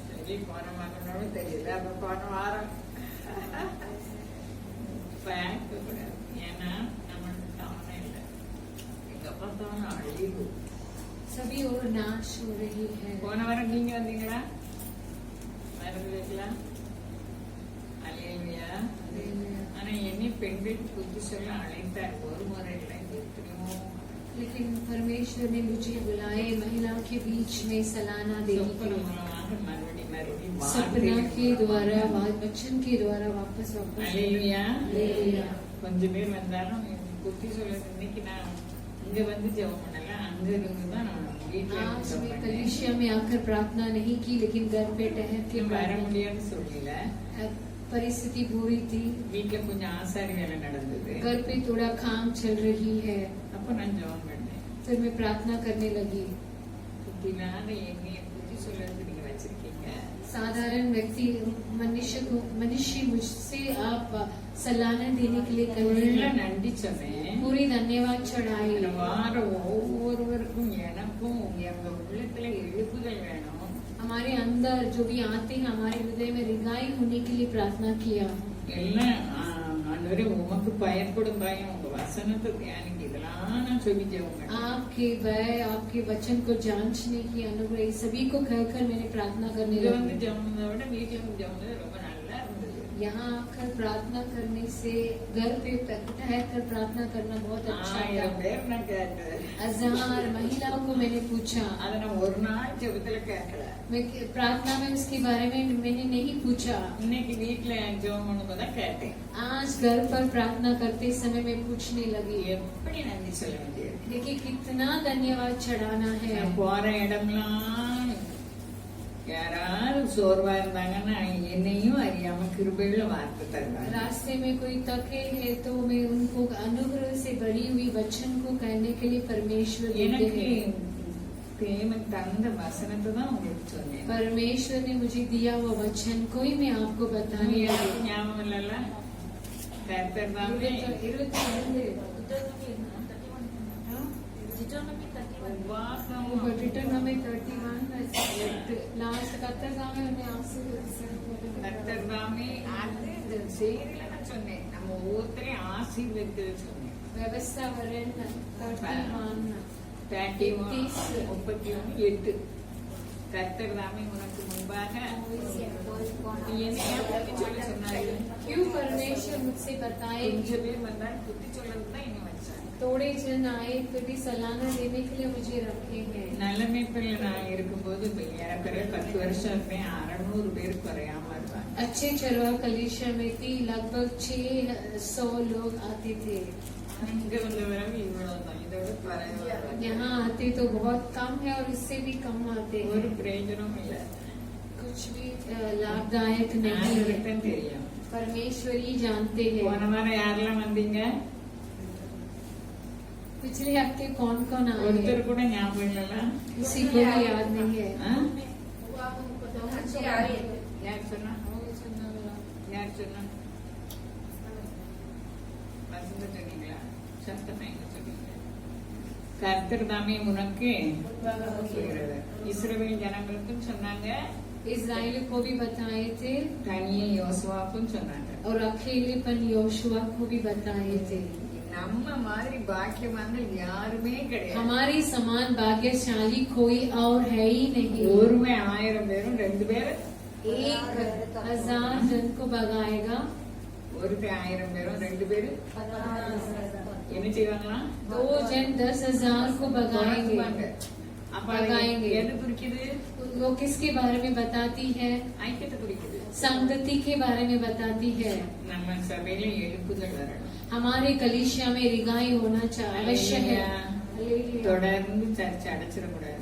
சரி, போன மாதம் தெரியல. அப்ப போன வாரம் பார்க்க கூடாது. ஏன்னா நம்மளுக்கு கவனம் இல்லை. எங்க பார்த்தாலும் அழிவு. सभी और नाश हो रही है। போன வாரம் நீங்க வந்தீங்களா? மறந்துருக்கலாம். அலையிலையா? ஆனா என்னை பெண்கள் புத்தி சொல்ல அழைத்தார். ஒரு முறை இல்லை, எத்தனையோ. लेकिन परमेश्वर ने मुझे बुलाए महिलाओं के बीच में सलाना देने के சொப்பன लिए। மூலமாக மறுபடியும் सपना के வார்த்தை द्वारा वचन के द्वारा वापस அலையிலையா? हालेलुया। கொஞ்சம் பேர் வந்தாலும் புத்தி சொல்ல இன்னைக்கு நான் இங்க வந்து ஜெபம் பண்ணல, அங்க இருந்து தான் நான் வீட்டுல இருந்து आज ஜெபம் मैं பண்ணேன். कलीसिया में आकर प्रार्थना नहीं की, लेकिन घर पे ठहर के வர प्रार्थना முடியாதுன்னு சொல்லல. की। परिस्थिति बुरी थी, வீட்டுல கொஞ்சம் ஆசாரி வேலை நடந்தது. घर पे थोड़ा काम चल रही है, அப்ப நான் ஜெபம் பண்ணேன். फिर मैं प्रार्थना करने लगी। புத்தி இல்லாத என்னைய புத்தி சொல்றது நீங்க வச்சிருக்கீங்க. साधारण व्यक्ति मनुष्य मुझसे आप सलाना देने के लिए कर रहे ஃபுல்லா हैं। நன்றி சொன்னேன். पूरी धन्यवाद चढ़ाई। இந்த வாரம் ஒவ்வொருவருக்கும் எனக்கும் எங்க உள்ளத்துல எழுப்புதல் வேணும். हमारे अंदर जो भी आते हैं हमारे हृदय में रिगाई होने के लिए प्रार्थना किया। எல்லாம் ஆண்டவரே உமக்கு பயப்படும் பயம், உங்க வசனத்தை தியானிக்கு இதெல்லாம் நான் சொல்லி ஜெபம் பண்ணேன். आपके भय, आपके वचन को जांचने की अनुग्रह सभी को कहकर मैंने प्रार्थना करने இங்க வந்து लगी। ஜெபம் விட வீட்டுல வந்து ஜெபம் ரொம்ப நல்லா இருந்தது. यहाँ आकर प्रार्थना करने से घर पे ठहर कर प्रार्थना करना बहुत अच्छा 1000 था। பேர் நான் கேட்டேன். 1000 महिलाओं को मैंने पूछा। அதை நான் ஒரு நாள் ஜெபத்துல கேட்கல. मैं प्रार्थना में उसके बारे में मैंने नहीं पूछा। இன்னைக்கு வீட்டுல ஜெபம் பண்ணும்போது கேட்டேன். आज घर पर प्रार्थना करते समय मैं पूछने लगी, எப்படி நன்றி சொல்ல வேண்டியது? देखिए कितना धन्यवाद चढ़ाना है। நான் போற இடம்லாம் யாராவது சோர்வா இருந்தாங்கன்னா என்னையும் அறியாம கிருபையுள்ள வார்த்தை தருவாங்க. रास्ते में कोई तके है तो मैं उनको अनुग्रह से भरी हुई वचन को कहने के लिए परमेश्वर देते எனக்கு हैं। தேவன் தந்த வசனத்தை தான் உங்களுக்கு சொன்னேன். परमेश्वर ने मुझे दिया वो वचन कोई मैं आपको बताने எனக்கு लगी। ஞாபகம் இல்லைல்ல? கர்த்தர் தாமே உபவாசம் डिटरनॉमी 31 लास्ट கர்த்தர்தாமே உன்னை ஆசீர்வதிப்பார்। கர்த்தர் தாமே அது இந்த செய்தியில நான் சொன்னேன். நம்ம ஒவ்வொருத்தரையும் ஆசீர்வதித்து சொன்னேன். व्यवस्था वरण 31 31:8 கர்த்தர் தாமே உனக்கு முன்பாக என்னையா புத்தி சொல்ல சொன்னாரு. क्यों परमेश्वर मुझसे बताए कि கொஞ்சம் பேர் வந்தாலும் புத்தி சொல்லறது தான் என்ன வச்சாங்க. थोड़े जन आए फिर भी सलाना देने के लिए मुझे रखे हैं। நல்ல மேய்ப்பர்ல நான் இருக்கும்போது இப்ப ஏறக்குறைய 10 வருஷம் இருப்பேன். 600 பேர் குறையாம இருப்பாங்க. अच्छे चरवा कलीसिया में थी, लगभग 600 लोग आते थे। இங்க வந்த பிறகு இவ்வளவுதான். இதோட குறைவா यहाँ आते तो बहुत कम है और इससे भी कम आते ஒரு हैं। பிரயோஜனம் இல்ல. कुछ भी लाभदायक नहीं ஆண்டவருக்கு है। தான் தெரியும். परमेश्वर ही जानते போன हैं। வாரம் யாரெல்லாம் வந்தீங்க? पिछले हफ्ते कौन कौन आए ஒருத்தர் கூட ஞாபகம் இல்லைல்ல? किसी को भी याद नहीं है। ஆ? अच्छी आ रही है। யார் சொன்னா? யார் சொன்னா? வசந்த சொன்னீங்களா? சத்தமா எங்க சொன்னீங்க? கர்த்தர் தாமே உனக்கு சொல்கிறது. இஸ்ரவேல் ஜனங்களுக்கும் சொன்னாங்க, इजराइल को भी बताए थे தனியே யோசுவாக்கும் சொன்னாங்க. और अकेलेपन योशुआ को भी बताए थे। நம்ம மாதிரி பாக்கியவான்கள் யாருமே கிடையாது. हमारे समान भाग्यशाली कोई और है ही नहीं. ஒருமை 1000 பேரும் 2 பேரு 1000 जन को भगाएगा. ஒருத்தர் 1000 பேரும் 2 பேரு என்ன செய்வாங்களா? 2 जन 10,000 को भगाएंगे. அப்ப भगाएंगे. எது குறிக்குது? वो किसके बारे में बताती है? ஐக்கியத்தை குறிக்குது. संगति के बारे में बताती है. நம்ம சபையில எழுப்புதல் வரணும். हमारे कलीसिया में रिगाई होना चाहिए, अवश्य है. தொடர்ந்து சர்ச்சை அடைச்சிடக்கூடாது.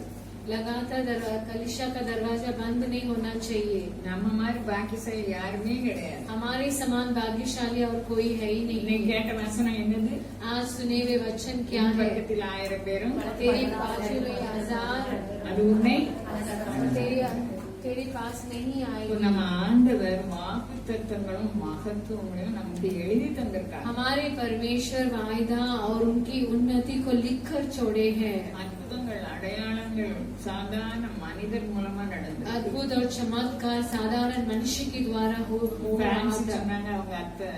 लगातार कलीसिया का दरवाजा बंद नहीं होना चाहिए. நம்ம மாதிரி பாக்கியசாலி யாருமே கிடையாது. हमारे समान भाग्यशाली और कोई है ही இன்னைக்கு नहीं. கேட்ட வசனம் என்னது? आज सुने हुए वचन क्या है? பக்கத்தில் 1000 பேரும் तेरे पास 1000 அது உண்மை. तेरे पास नहीं இப்ப आएगी. நம்ம ஆண்டவர் வாக்கு தத்தங்களும் மகத்துவங்களையும் நமக்கு எழுதி தந்திருக்காங்க. हमारे परमेश्वर वायदा और उनकी उन्नति को लिख कर छोड़े हैं. அற்புதங்கள் அடையாளங்கள் சாதாரண மனிதர் மூலமா நடந்தது. अद्भुत और चमत्कार साधारण मनुष्य के द्वारा हो பிரான்ஸ் சொன்னாங்க, அவங்க அத்தை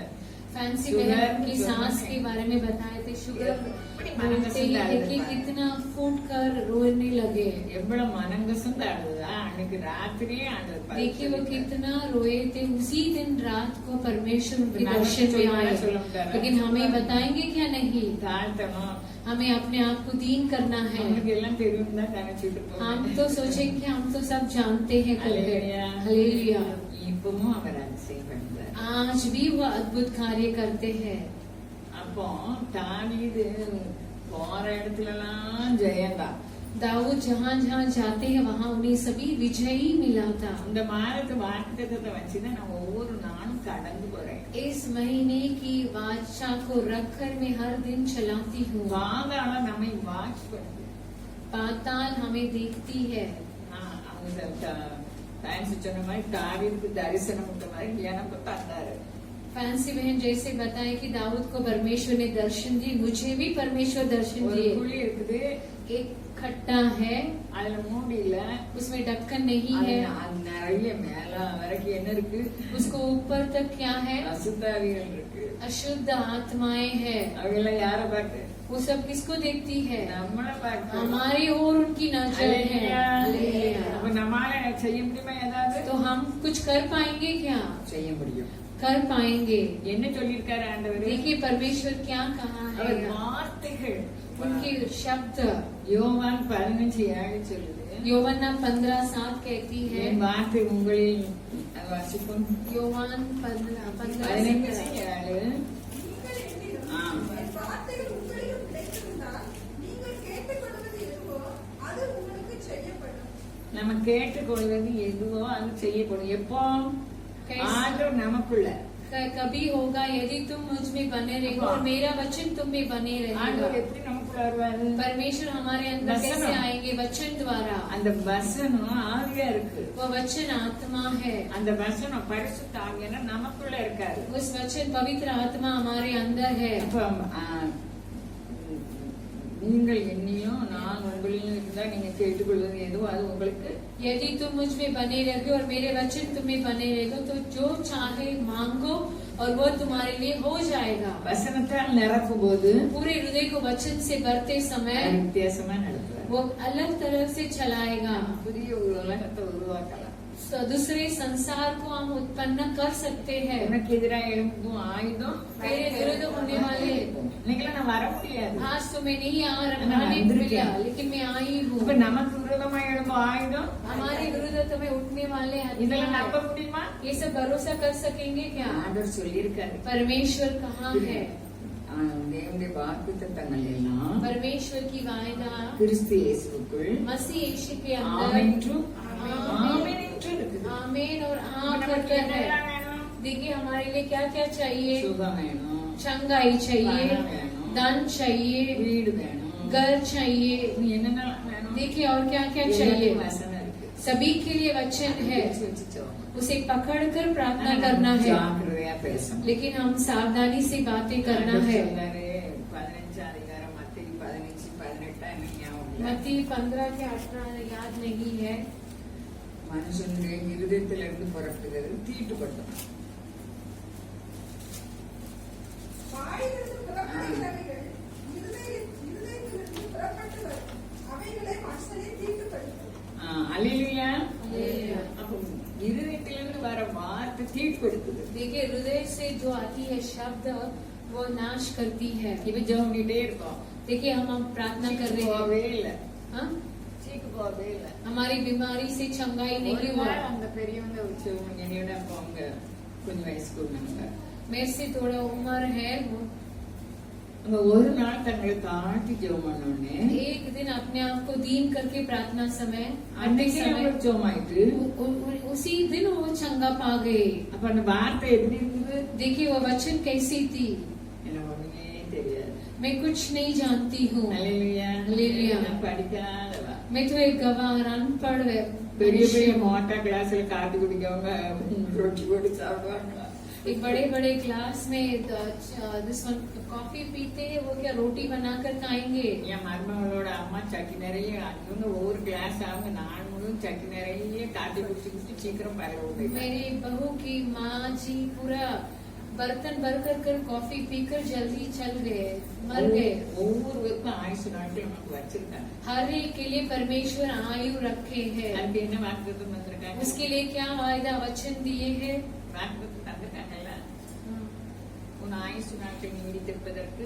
फैंसी शुगर बहन की जो सांस है। के बारे में बताए थे. शुगर बड़ी मनंगस बोलते ही डाल देखिए देता है। कितना फूट कर रोने लगे. எவ்வளவு மனங்கசம் தாடுதா அன்னைக்கு ராத்திரியே ஆண்டவர் देखिए वो कितना रोए थे. उसी दिन रात को परमेश्वर उनके नाम दर्शन में आए. சொல்ல முடியாது. लेकिन हमें बताएंगे क्या? नहीं, தாழ்த்தணும். हमें अपने आप को दीन करना है. அவங்களுக்கு எல்லாம் தெரியும் தான் நினைச்சிட்டு हम तो सोचेंगे हम तो सब जानते हैं. हालेलुया। हालेलुया. இப்பவும் அவர் அதிசயம் பண்றார். आज भी वो अद्भुत कार्य करते हैं. அப்போ தாவீது போற இடத்துல எல்லாம் ஜெயந்தான். दाऊद जहाँ जहाँ जाते हैं वहाँ उन्हें सभी विजयी मिला था. இந்த மாதத்து வாக்குத்தத்தத்தை வச்சுதான் நான் ஒவ்வொரு நாளும் கடந்து போறேன். इस महीने की वाचा को रखकर मैं हर दिन चलाती हूँ. பாதாளம் நம்மை வாட்ச் பண்ணுது. पाताल हमें देखती है. அவங்க டான்ஸ் சொன்ன மாதிரி தாவீதுக்கு தரிசனம் விட்ட மாதிரி எனக்கு தந்தாரு. फैंसी बहन जैसे बताए कि दाऊद को परमेश्वर ने दर्शन दिए, मुझे भी परमेश्वर दर्शन ஒரு दिए. குழி இருக்குது, एक खट्टा है, அதுல மூடி இல்ல, उसमें ढक्कन नहीं है. அது நிறைய மேல வரைக்கும் என்ன இருக்கு? उसको ऊपर तक क्या है? அசுத்தாவிகள் இருக்கு. अशुद्ध आत्माएं है. அவங்கள யார பார்த்து? वो सब किसको देखती है? நம்மள பார்த்து. हमारी ओर उनकी नजर है. அல்லேலூயா. அப்ப हालेलुया. நம்மால செய்ய முடியுமா ஏதாவது? तो हम कुछ कर पाएंगे क्या? செய்ய முடியும். कर पाएंगे. என்ன சொல்லியிருக்காரு ஆண்டவர்? देखिए परमेश्वर क्या कहा அவர் है. வார்த்தைகள் उनके शब्द. யோவான் 15:7 சொல்லுது. योवन्ना 15:7 कहती है. என் வார்த்தை உங்களில் வாசிப்போம். योवान 15:7. 15:7 நீங்கள் என்னிலும் ஆம். என் வார்த்தைகள் உங்களிலும் நிலைத்திருந்தால் நீங்கள் கேட்டுக்கொள்வது எதுவோ அது உங்களுக்கு செய்யப்படும். நம்ம கேட்டுக்கொள்வது எதுவோ அது செய்யப்படும். எப்போ? ஆண்டவர் நமக்குள்ள. कभी होगा यदि तुम मुझ में बने रहो और मेरा वचन तुम में बने ஆண்டவர் रहेगा. எப்படி நமக்குள்ள வருவாரு? परमेश्वर हमारे अंदर वचन. कैसे आएंगे? वचन द्वारा. அந்த வசனம் ஆவியா இருக்கு. वो वचन आत्मा है. அந்த வசனம் பரிசுத்த ஆவியான நமக்குள்ள இருக்காரு. उस वचन पवित्र आत्मा हमारे अंदर है. அப்ப நீங்கள் என்னையும் நான் உங்களிலும் இருந்தா நீங்க கேட்டுக்கொள்வது எதுவோ அது உங்களுக்கு यदि तुम मुझ में बने रहो और मेरे वचन तुम्हें बने रहो तो जो चाहे मांगो और वो तुम्हारे लिए हो जाएगा. வசனத்தால் நிரப்பும் போது पूरे हृदय को वचन से भरते समय வித்தியாசமா நடத்துவார். वो अलग तरह से चलाएगा. புதிய ஒரு உலகத்தை உருவாக்கலாம். तो दूसरे संसार को हम उत्पन्न कर सकते हैं. எனக்கு எதிராக எழும்பும் ஆயுதம் मेरे विरुद्ध होने वाले இன்னைக்கெல்லாம் நான் வர முடியாது. आज तो मैं नहीं मैं आने अंदर मिला, क्या? लेकिन मैं आई हूँ. இப்ப நமக்கு விரோதமா எழும்பும் ஆயுதம் हमारे विरुद्ध तुम्हें उठने वाले இதெல்லாம் हथियार, நம்ப முடியுமா? ये सब भरोसा कर सकेंगे क्या? ஆண்டவர் சொல்லியிருக்காரு. परमेश्वर कहाँ है? தேவனுடைய வாக்குத்தத்தங்கள் எல்லாம் परमेश्वर की वायदा கிறிஸ்து இயேசுவுக்குள் मसीह यीशु के ஆமென் अंदर என்றும் ஆமென் என்றும் இருக்குது. आमीन और இப்ப हाँ நமக்கு करता है. என்னெல்லாம் வேணும்? देखिए हमारे लिए क्या क्या चाहिए? சுகம் வேணும், चंगाई चाहिए, பணம் வேணும், धन चाहिए, வீடு வேணும், घर चाहिए. நீ என்னென்னலாம் வேணும்? देखिए और क्या क्या எல்லாத்துக்கும் चाहिए? வசனம் இருக்கு. सभी के लिए वचन है. வச்சுச்சோம். उसे पकड़ कर प्रार्थना ஆனா करना நம்ம है, ஜாக்கிரதையா பேசணும். लेकिन हम सावधानी से बातें करना ஆண்டவர் है. சொன்னாரு, 15 அதிகாரம் மத்தேயு 15:18 எனக்கு ஞாபகம் இல்லை. मत्ती 15 के 18 याद नहीं है. மனுஷனுடைய இருதயத்திலிருந்து புறப்படுகிறது தீட்டுப்பட்டது. வாயிலிருந்து புறப்படுகிறவைகள் நாசப்படுத்துது. देखिए हृदय से जो आती है शब्द वो नाश करती है. இப்ப ஜெபம் பண்ணிட்டே இருக்கோம். देखिए हम प्रार्थना कर रहे हैं, போகவே இல்ல, हाँ? சீக்கு போகவே இல்ல. हमारी बीमारी से चंगाई नहीं ஒரு हुआ. நாள் அந்த பெரியவங்க வச்சவங்க என்னோட அவங்க கொஞ்சம் வயசுக்கு வந்தாங்க. मेरे से थोड़ा उम्र है वो. அவங்க ஒரு நாள் தங்களை தாழ்த்தி ஜெபம் பண்ணோடனே एक दिन अपने आप को दीन करके प्रार्थना समय करते அன்னைக்கு समय அவங்களுக்கு ஜெபம் ஆயிட்டு. उसी दिन वो चंगा पा गए. அப்ப அந்த வார்த்தை எப்படி இருந்தது देखिए वो वचन कैसी थी. எனக்கு ஒண்ணுமே தெரியாது. मैं कुछ नहीं जानती हूँ. அல்லேலூயா. அல்லேலூயா. நான் படிக்காதவா. मैं तो एक गवार अनपढ़ பெரிய பெரிய मनुष्य हूँ. மோட்டா கிளாஸ்ல காப்பி குடிக்கவங்க ரொட்டி போட்டு சாப்பிடுவாங்க. एक बड़े बड़े क्लास में दिस वन कॉफी पीते हैं, वो क्या रोटी बनाकर खाएंगे. என் மருமகளோட அம்மா சக்கி நிறைய இவங்க ஒவ்வொரு கிளாஸ் அவங்க நாள் முழுவதும் சக்கி நிறைய காப்பி குடிச்சு குடிச்சு சீக்கிரம் பரவாயில்லை. मेरी बहू की माँ जी पूरा बर्तन भर कर कॉफी पीकर जल्दी चल गए, मर गए. ஒவ்வொருவருக்கும் ஆயுசு நாட்கள் நமக்கு வச்சிருக்காங்க. हर एक के लिए परमेश्वर आयु रखे हैं. அதுக்கு என்ன வாக்குத்தத்தம் வந்திருக்காங்க? उसके लिए क्या वायदा वचन दिए हैं. வாக்குத்தத்தம் தந்திருக்காங்கல்ல, உன் ஆயுசு நாட்கள் நீடித்திருப்பதற்கு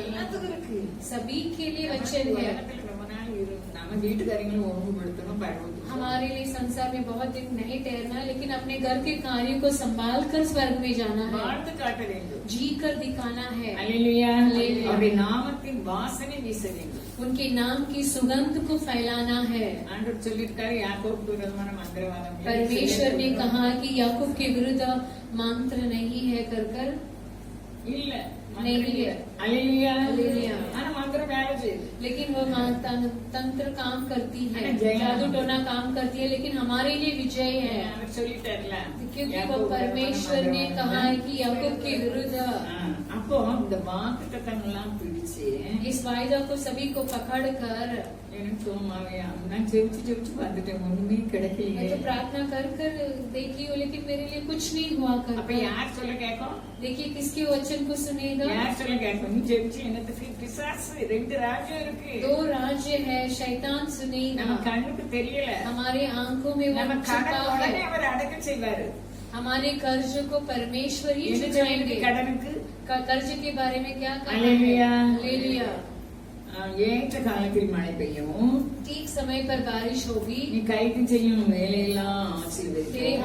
எல்லாத்துக்கும் இருக்கு. सभी के लिए वचन है. உலகத்துல ரொம்ப நாள் நம்ம வீட்டுக்காரங்களும் ஒழுங்குபடுத்தணும் பழகணும். हमारे लिए संसार में बहुत दिन नहीं ठहरना, लेकिन अपने घर के कार्यों को संभाल कर स्वर्ग में जाना है. வாழ்ந்து காட்ட வேண்டும். जी कर दिखाना है. அல்லேலூயா. அல்லேலூயா. அவருடைய நாமத்தின் வாசனை வீச வேண்டும். उनके नाम की सुगंध को फैलाना है. ஆண்டவர் சொல்லியிருக்காரு யாக்கோபுக்கு விரோதமான மந்திரவாதம் परमेश्वर ने कहा कि याकूब के विरुद्ध मंत्र नहीं है कर இல்ல नहीं है. அல்லேலூயா. அல்லேலூயா. ஆனா மந்திரம் வேலை செய்யுது. लेकिन वो तंत्र काम करती है, अरे जय जादू टोना काम करती है, लेकिन हमारे लिए विजय है. அவர் சொல்லிட்டாருல क्योंकि वो परमेश्वर ने कहा है कि याकूब के विरुद्ध. அப்போ இந்த வாக்குத்தத்தம் எல்லாம் பிடிச்சு इस वायदा को सभी को पकड़ कर எனக்கு சோமாவே நான் ஜெபிச்சு ஜெபிச்சு வந்துட்டேன், ஒண்ணுமே मैं கிடைக்கலையே. तो प्रार्थना कर कर देखी हूँ, लेकिन मेरे लिए कुछ नहीं हुआ அப்ப कर. யார் சொல்ல கேட்கும்? देखिए किसके वचन को सुनेगा. யார் சொல்ல கேட்கும்? நீ ஜெபிச்சு என்னத்துக்கு? பிசாசு 2 ராஜ்யம் இருக்கு. 2 राज्य है, शैतान நம்ம सुनेगा. கண்ணுக்கு தெரியல. हमारे आंखों में वो நம்ம கடன் छुपा உடனே है. அவர் அடக்கம் செய்வாரு. हमारे कर्ज को परमेश्वर ही என்ன चुकाएंगे. கடனுக்கு कर्ज के बारे में क्या कहा है? हालेलुया. हालेलुया. ஏற்ற காலத்தில் மழை பெய்யும், ठीक समय पर बारिश होगी. நீ கைக்கு செய்யும் வேலையெல்லாம் तेरे ஆசீர்வதிக்கும்.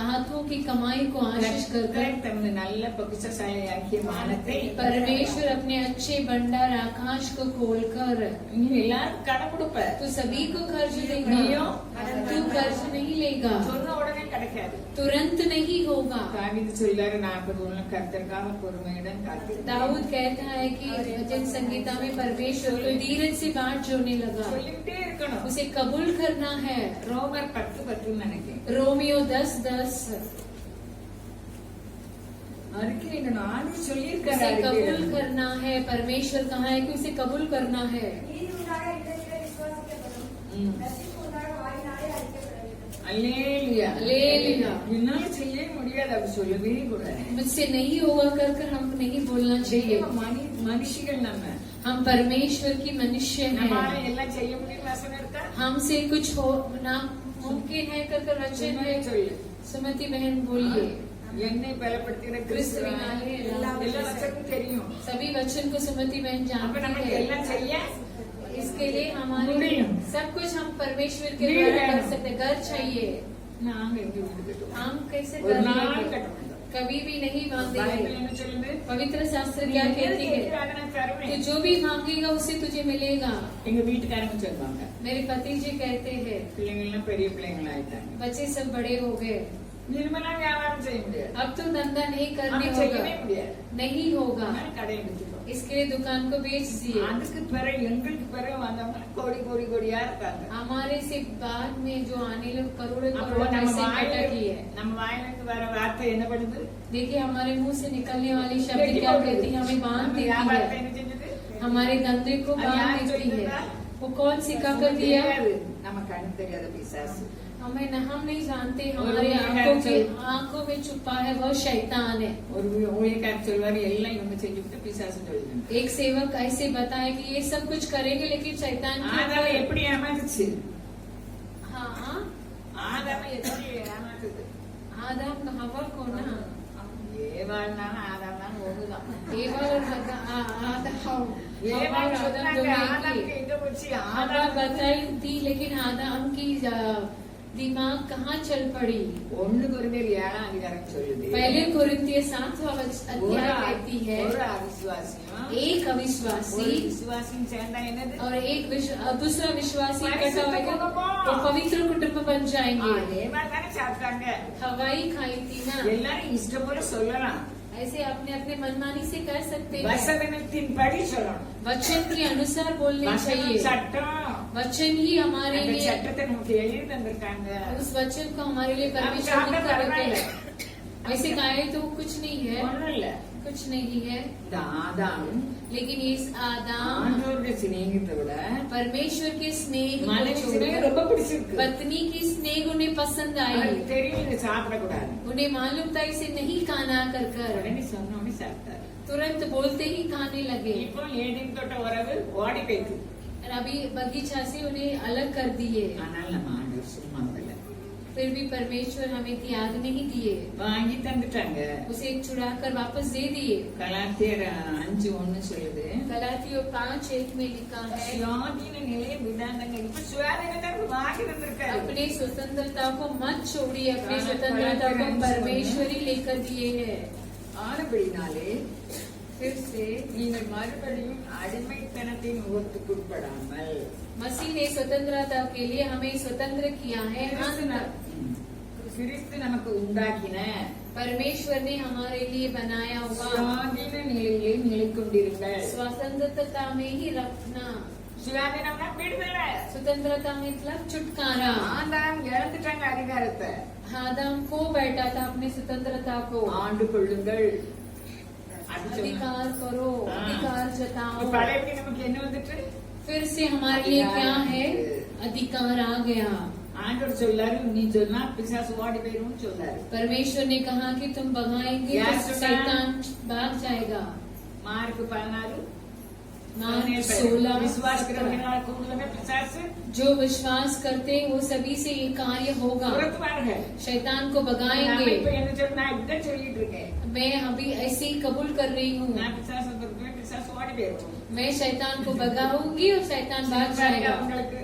हाथों की कमाई को आशीष कर கர்த்தர் தமது நல்ல பொக்கிஷசாலையாக்கிய வானத்தை परमेश्वर अपने अच्छे भंडार आकाश को खोलकर நீ எல்லாரும் கடன் கொடுப்ப, तो सभी को कर्ज நீயோ देगा. तू कर्ज नहीं लेगा, சொன்ன உடனே கிடைக்காது. तुरंत नहीं होगा. தாவீது சொல்றாரு 40 வருடம் கர்த்தருக்காக பொறுமையுடன் காத்திரு. दाऊद कहता है कि भजन संगीता में परमेश्वर को धीरज से बात जोड़ने लगा. சொல்லிக்கிட்டே இருக்கணும். उसे कबूल करना है. ரோமர் 10:10 நினைக்கிறேன். रोमियो 10:10. அறிக்கையிடணும். ஆண்டு उसे சொல்லியிருக்காரு कबूल அறிக்கையிடணும். करना है. परमेश्वर कहा है कि उसे कबूल करना है. நீதி உண்டாக இதயத்திலே விசுவாசிக்கப்படும். ம். ரட்சிப்பு உண்டாக வாயினாலே அறிக்கப்பட வேண்டும். அல்லேலூயா. அல்லேலூயா. என்னால செய்ய முடியாது அப்படி சொல்லவே கூடாது. मुझसे नहीं होगा कर हम नहीं बोलना चाहिए. மனுஷிகள் நம்ம हम परमेश्वर की मनुष्य நம்மளால हैं. எல்லாம் செய்ய முடியும் வசனம் இருக்கா? हमसे कुछ हो ना मुमकिन है कर वचन है. சொல்லு. सुमति बहन बोलिए. என்னை பலப்படுத்துகிற கிறிஸ்துவினாலே எல்லா வசனமும் தெரியும். सभी वचन को सुमति बहन அப்ப जानती நமக்கு है. எல்லாம் செய்ய इसके लिए हमारे முடியும். सब कुछ हम परमेश्वर के नहीं द्वारा कर है। सकते. घर चाहिए. நாங்க எங்க வீடு கட்டுவோம்? हम कैसे ஒரு कर நாள் लेंगे? கட்ட மாட்டோம். कभी भी नहीं பைபிள் बांधेंगे. என்ன சொல்லுது? पवित्र शास्त्र நீ क्या எது कहती है? கேட்கிறாங்க நான் तो தருவேன். जो भी मांगेगा उसे तुझे मिलेगा. எங்க வீட்டுக்காரங்க சொல்லுவாங்க, मेरे पति जी कहते हैं பிள்ளைங்க எல்லாம் பெரிய பிள்ளைங்களா ஆயிட்டாங்க, बच्चे सब बड़े हो गए, நிர்மலா வியாபாரம் செய்ய முடியாது, अब तो धंधा नहीं करने அப்படி செய்யவே होगा. முடியாது. नहीं होगा. அதனால கடையை விட்டுட்டோம். इसके लिए दुकान को बेच दिए. அதுக்கு பிறகு எங்களுக்கு பிறகு வந்தவங்க கோடி கோடி கோடியா இருக்காங்க. हमारे से बाद में जो आने लोग करोड़ों அப்போ करोड़ நம்ம पैसे इकट्ठा வாயில किए. நம்ம வாயிலிருந்து வர வார்த்தை என்ன பண்ணுது? देखिए हमारे मुंह से निकलने वाली शब्द क्या कहती है? हमें बांध நம்ம देती வியாபாரத்தை है. என்ன செஞ்சது? हमारे धंधे को அது बांध யார் देती சொல்லித்தந்தா? है. वो कौन सिखा कर நமக்கு दिया? தெரியாது. நம்ம கண்ணு தெரியாத பிசாசு. हम नहीं जानते. और हमारे वो आंखों में छुपा है वो शैतान है. ஒரு ஊழியக்காரர் சொல்வாரு எல்லாம் இவங்க செஞ்சுட்டு பிசாசு சொல்லுங்க. एक सेवक ऐसे बताया कि ये सब कुछ करेंगे लेकिन शैतान के ஆதாமை எப்படி ஏமாந்துச்சு? हाँ ஆதாமை எப்படி ஏமாத்துது? आदम हवा को ना ஏவாள்னாலும் ஆதாம்னாலும் ஒண்ணுதான். एवा और आदम हवा और आदम சொன்னாங்க, दोनों ஆதாம்க்கு की எங்க போச்சு? हवा बताई थी, लेकिन आदम की दिमाग कहाँ चल पड़ी। 1 கொரிந்தியர் 7ஆம் அதிகாரம் சொல்லுது. पहले कुरिन्थियर 7वां अध्याय कहती है ஒரு அவிசுவாசியும் एक ஒரு अविश्वासी விசுவாசியும் சேர்ந்தா என்னது? और एक दूसरा विश्वासी इकट्ठा होगा वो पवित्र कुटुंब बन जाएंगे। அதே மாதிரி தானே சாப்பிட்டாங்க. हवाई खाई थी ना, எல்லாரும் இஷ்டம் போல சொல்லலாம், ऐसे अपने अपने मनमानी से कर सकते हैं। வசனத்தின் படி சொல்லணும். वचन के अनुसार बोलने வசனம் चाहिए। சட்டம். वचन ही हमारे அந்த लिए, சட்டத்தை நமக்கு எழுதி தந்திருக்காங்க. उस वचन को हमारे लिए परमेश्वर हम ने चाहते कर हैं। रखे। ऐसे गाये तो कुछ नहीं है, ஒண்ணும் இல்ல. कुछ नहीं है, இந்த ஆதாம் लेकिन इस आदाम ஆண்டவருடைய சிநேகத்தை விட परमेश्वर के स्नेह को மனைவி சிநேகம் छोड़कर ரொம்ப பிடிச்சிருக்கு. पत्नी की स्नेह उन्हें पसंद आई। அவருக்கு தெரியும் இதை சாப்பிடக்கூடாது. उन्हें मालूम था इसे नहीं खाना कर कर, உடனே சொன்னோடனே சாப்பிட்டாரு. तुरंत बोलते ही खाने लगे। இப்போ ஏதேன் தோட்ட உறவு ஓடி போயிட்டு. और अभी बगीचा से उन्हें अलग कर दिए, ஆனால் நம்ம ஆண்டவர் சும்மா விடல. फिर भी परमेश्वर हमें त्याग नहीं दिए, வாங்கி தந்துட்டாங்க. उसे छुड़ा कर वापस दे दिए। கலாத்தியர் 5:1 சொல்லுது, गलातियों 5:1 में लिखा है, சுயாதீன நிலையை விடாதங்க. இப்ப சுயாதீனத்தை வாங்கி தந்திருக்காரு. अपने स्वतंत्रता को मत छोड़िए, अपनी स्वतंत्रता को परमेश्वर ही लेकर दिए है। ஆனபடினாலே फिर से நீங்கள் மறுபடியும் அடிமைத்தனத்தின் முகத்துக்குட்படாமல் मसीह ने स्वतंत्रता के लिए हमें स्वतंत्र किया है। கிறிஸ்து நமக்கு உண்டாக்கின परमेश्वर ने हमारे लिए बनाया हुआ சுயாதீன நிலையிலே நிலைக்கொண்டிருங்கள். स्वतंत्रता में ही रखना। சுயாதீனம்னா விடுதலை. स्वतंत्रता मतलब छुटकारा। ஆண்டாம் இழந்துட்டாங்க அதிகாரத்தை. आदम खो बैठा था अपनी स्वतंत्रता को। ஆண்டு கொள்ளுங்கள். அது சொன்னா. अधिकार करो, अधिकार जताओ। பழையபடி நமக்கு என்ன வந்துட்டு? फिर से हमारे लिए क्या है? अधिकार आ गया। ஆண்டவர் சொல்லாரு, நீ சொன்னா பிசாசு ஓடி போயிரும் சொல்லாரு. परमेश्वर ने कहा कि तुम भगाएंगे Yes, तो sir. शैतान भाग जाएगा। மார்க் 16 मार्क 16 விசுவாஸ் करने கூடுதலே பிசாசு जो विश्वास करते हैं वो सभी से ये कार्य होगा, துரத்துவார்கள். शैतान को நான் भगाएंगे। இப்ப என்ன சொல்ல, நான் இப்படி சொல்லிட்டு இருக்கேன். मैं अभी ऐसे ही कबूल कर रही हूँ, நான் பிசாசு துரத்துவேன், பிசாசு ஓடி போயிரும். मैं शैतान को भगाऊंगी और शैतान भाग जाएगा। அவங்களுக்கு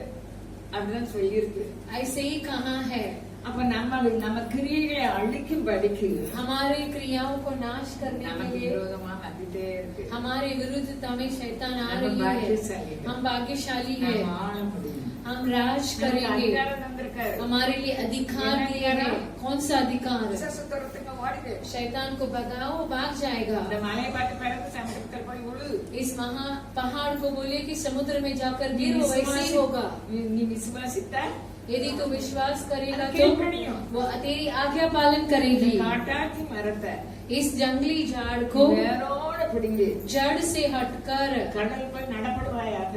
அப்படிதான் சொல்லியிருக்கு. ऐसे ही कहा है। அப்ப நம்ம கிரியைகளை அழிக்கும் படிக்கு हमारे क्रियाओं को नाश करने के நமக்கு लिए விரோதமா வந்துட்டே இருக்கு. हमारे विरुद्धता में शैतान आ हम रही है। भाग्यशाली हैं। हम भाग्यशाली है, நம்ம ஆள முடியும். हम राज நமக்கு करेंगे। அதிகாரம் தந்திருக்காரு. हमारे लिए अधिकार दिए हैं। कौन सा अधिकार? பிசாசு துரத்துங்க, ஓடி போயிரும். शैतान को भगाओ, भाग जाएगा। இந்த மலையை பார்த்து பிறகு சமுத்திரத்தில் போய் விழு. इस महा पहाड़ को बोले कि समुद्र में जाकर गिरो, वैसे ही होगा। நீ விசுவாசித்தா यदि तू विश्वास करेगा அது तो கீழ்ப்படியும். वो तेरी आज्ञा पालन करेगी। காட்டாத்தி மரத்தை इस जंगली झाड़ को வேரோட பிடிங்கி जड़ से हटकर கடல் போய் நடப்படுவாயாக.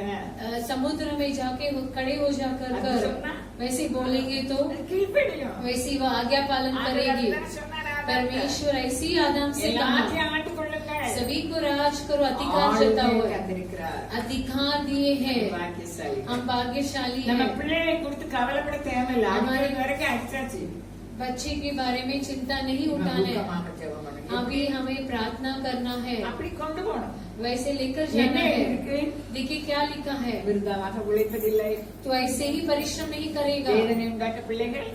समुद्र में जाके वो खड़े हो जाकर அது कर சொன்னா वैसे बोलेंगे तो அது கீழ்ப்படியும். वैसे वो आज्ञा पालन करेगी। परमेश्वर ऐसी आदम से कहा, எல்லாத்தையும் ஆண்டு கொள்ளுங்கள். सभी को राज करो, अधिकार जताओ। ஆளுகை தந்திருக்கிறார். अधिकार दिए हैं, பாக்கியசாலி. हम भाग्यशाली நம்ம हैं। பிள்ளைகளை குறித்து கவலைப்பட தேவையில்லை. हमारे அது வரைக்கும் அடிச்சாச்சு. बच्चे के बारे में चिंता नहीं उठाना है, ஊக்கமாக ஜெபம் பண்ணுங்க. अभी हमें प्रार्थना करना है, அப்படி கொண்டு போகணும். वैसे लेकर என்ன जाना है। இருக்கு? देखिए क्या लिखा है, விருதாவாக உழைப்பதில்லை. तो ऐसे ही परिश्रम नहीं करेगा। வேதனை உண்டாக்க பிள்ளைகள்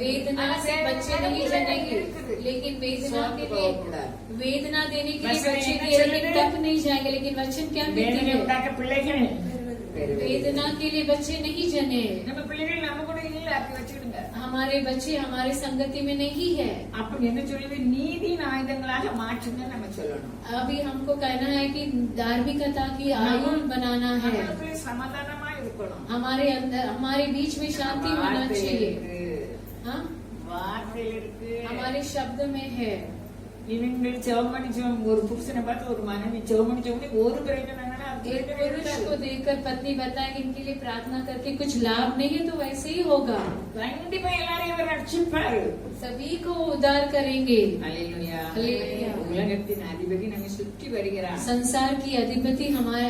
वेदना से बच्चे नहीं जनेंगे, लेकिन वेदना के लिए वेदना देने के लिए बच्चे दिए, लेकिन तक नहीं जाएंगे। लेकिन वचन क्या कहते வேதனை हैं? உண்டாக்க பிள்ளைகள் वेदना के लिए बच्चे नहीं जने। நம்ம பிள்ளைகள் நம்ம கூட இல்ல, அப்படி வச்சுக்கிடுங்க. हमारे बच्चे हमारे संगति में नहीं है। அப்ப என்ன சொல்லுது? நீதியின் ஆயுதங்களாக மாற்றுங்க நம்ம சொல்லணும். अभी हमको कहना है कि धार्मिकता की आयु बनाना है। நம்மளுக்குள்ள சமாதானமா இருக்கணும். हमारे अंदर, हमारे बीच में शांति होना வார்த்தையில चाहिए। இருக்கு. हाँ, வார்த்தையில இருக்கு. हमारे शब्द में है। இவங்க செவமணி ஒரு புருஷனை பார்த்து ஒரு மனைவி செவமணி ஒரு பிரயோஜனம் एक पुरुष को देखकर पत्नी बताएगी इनके लिए प्रार्थना करके कुछ लाभ नहीं है, तो वैसे ही होगा। கண்டிப்பா எல்லாரையும் அவர் ரட்சிப்பாரு. सभी को उद्धार करेंगे। அல்லேலூயா. அல்லேலூயா. உலகத்தின் அதிபதி நம்மை சுற்றி வருகிறார். संसार की अधिपति हमारे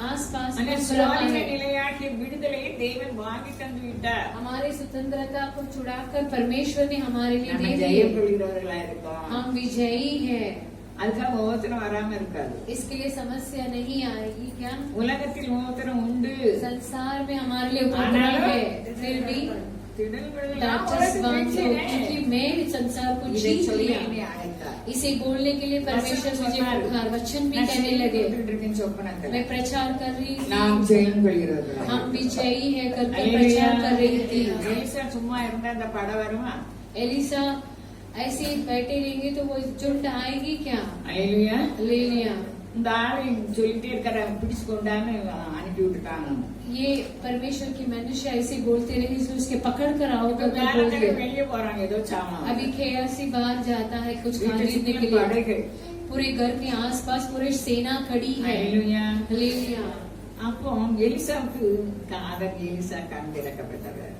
आस पास அந்த சுவாலின நிலையாகிய விடுதலையை தேவன் வாங்கி தந்து விட்டார். हमारे स्वतंत्रता को छुड़ाकर परमेश्वर ने हमारे लिए நம்ம दे ஜெயம் दी। கொள்கிறவர்களா இருக்கோம். हम विजयी है, அதுக்காக மோசனம் வராம இருக்காது. इसके लिए समस्या नहीं आएगी। क्या உலகத்தில் மோசனம் உண்டு. संसार में हमारे लिए उपद्रव है, फिर भी डॉक्टर्स क्योंकि मैं संसार को இதை जीत சொல்லி लिया। என்னை அழைத்தார். इसे बोलने के लिए परमेश्वर मुझे पुकार, वचन भी कहने लगे। मैं प्रचार कर रही நாம் थी, ஜெயம் கொள்கிறவர்களா. हम विजयी है करके அல்லேலூயா. प्रचार कर रही थी। எலிசா சும்மா இருந்தா அந்த படம் வருமா? एलिसा ऐसे ही बैठे रहेंगे तो वो झुंड आएगी क्या? அல்லேலூயா. ले लिया। இந்த ஆளு சொல்லிட்டே இருக்கிற பிடிச்சு கொண்டான்னு அனுப்பி விட்டுட்டாங்க. ये परमेश्वर की मनुष्य ऐसे बोलते रहे, इसलिए उसके पकड़ कर आओ இப்ப तो मैं வேற बोल கடை दिया। வெளியே போறாங்க ஏதோ சாமான். अभी खेयासी बाहर जाता है कुछ வீட்டை खरीदने சுத்தி के लिए, படைகள். पूरे घर के आसपास पूरे सेना खड़ी है। அல்லேலூயா. ले लिया। அப்போ எலிசாவுக்கு காதல் எலிசா கண் திறக்கப்பட்டவர்.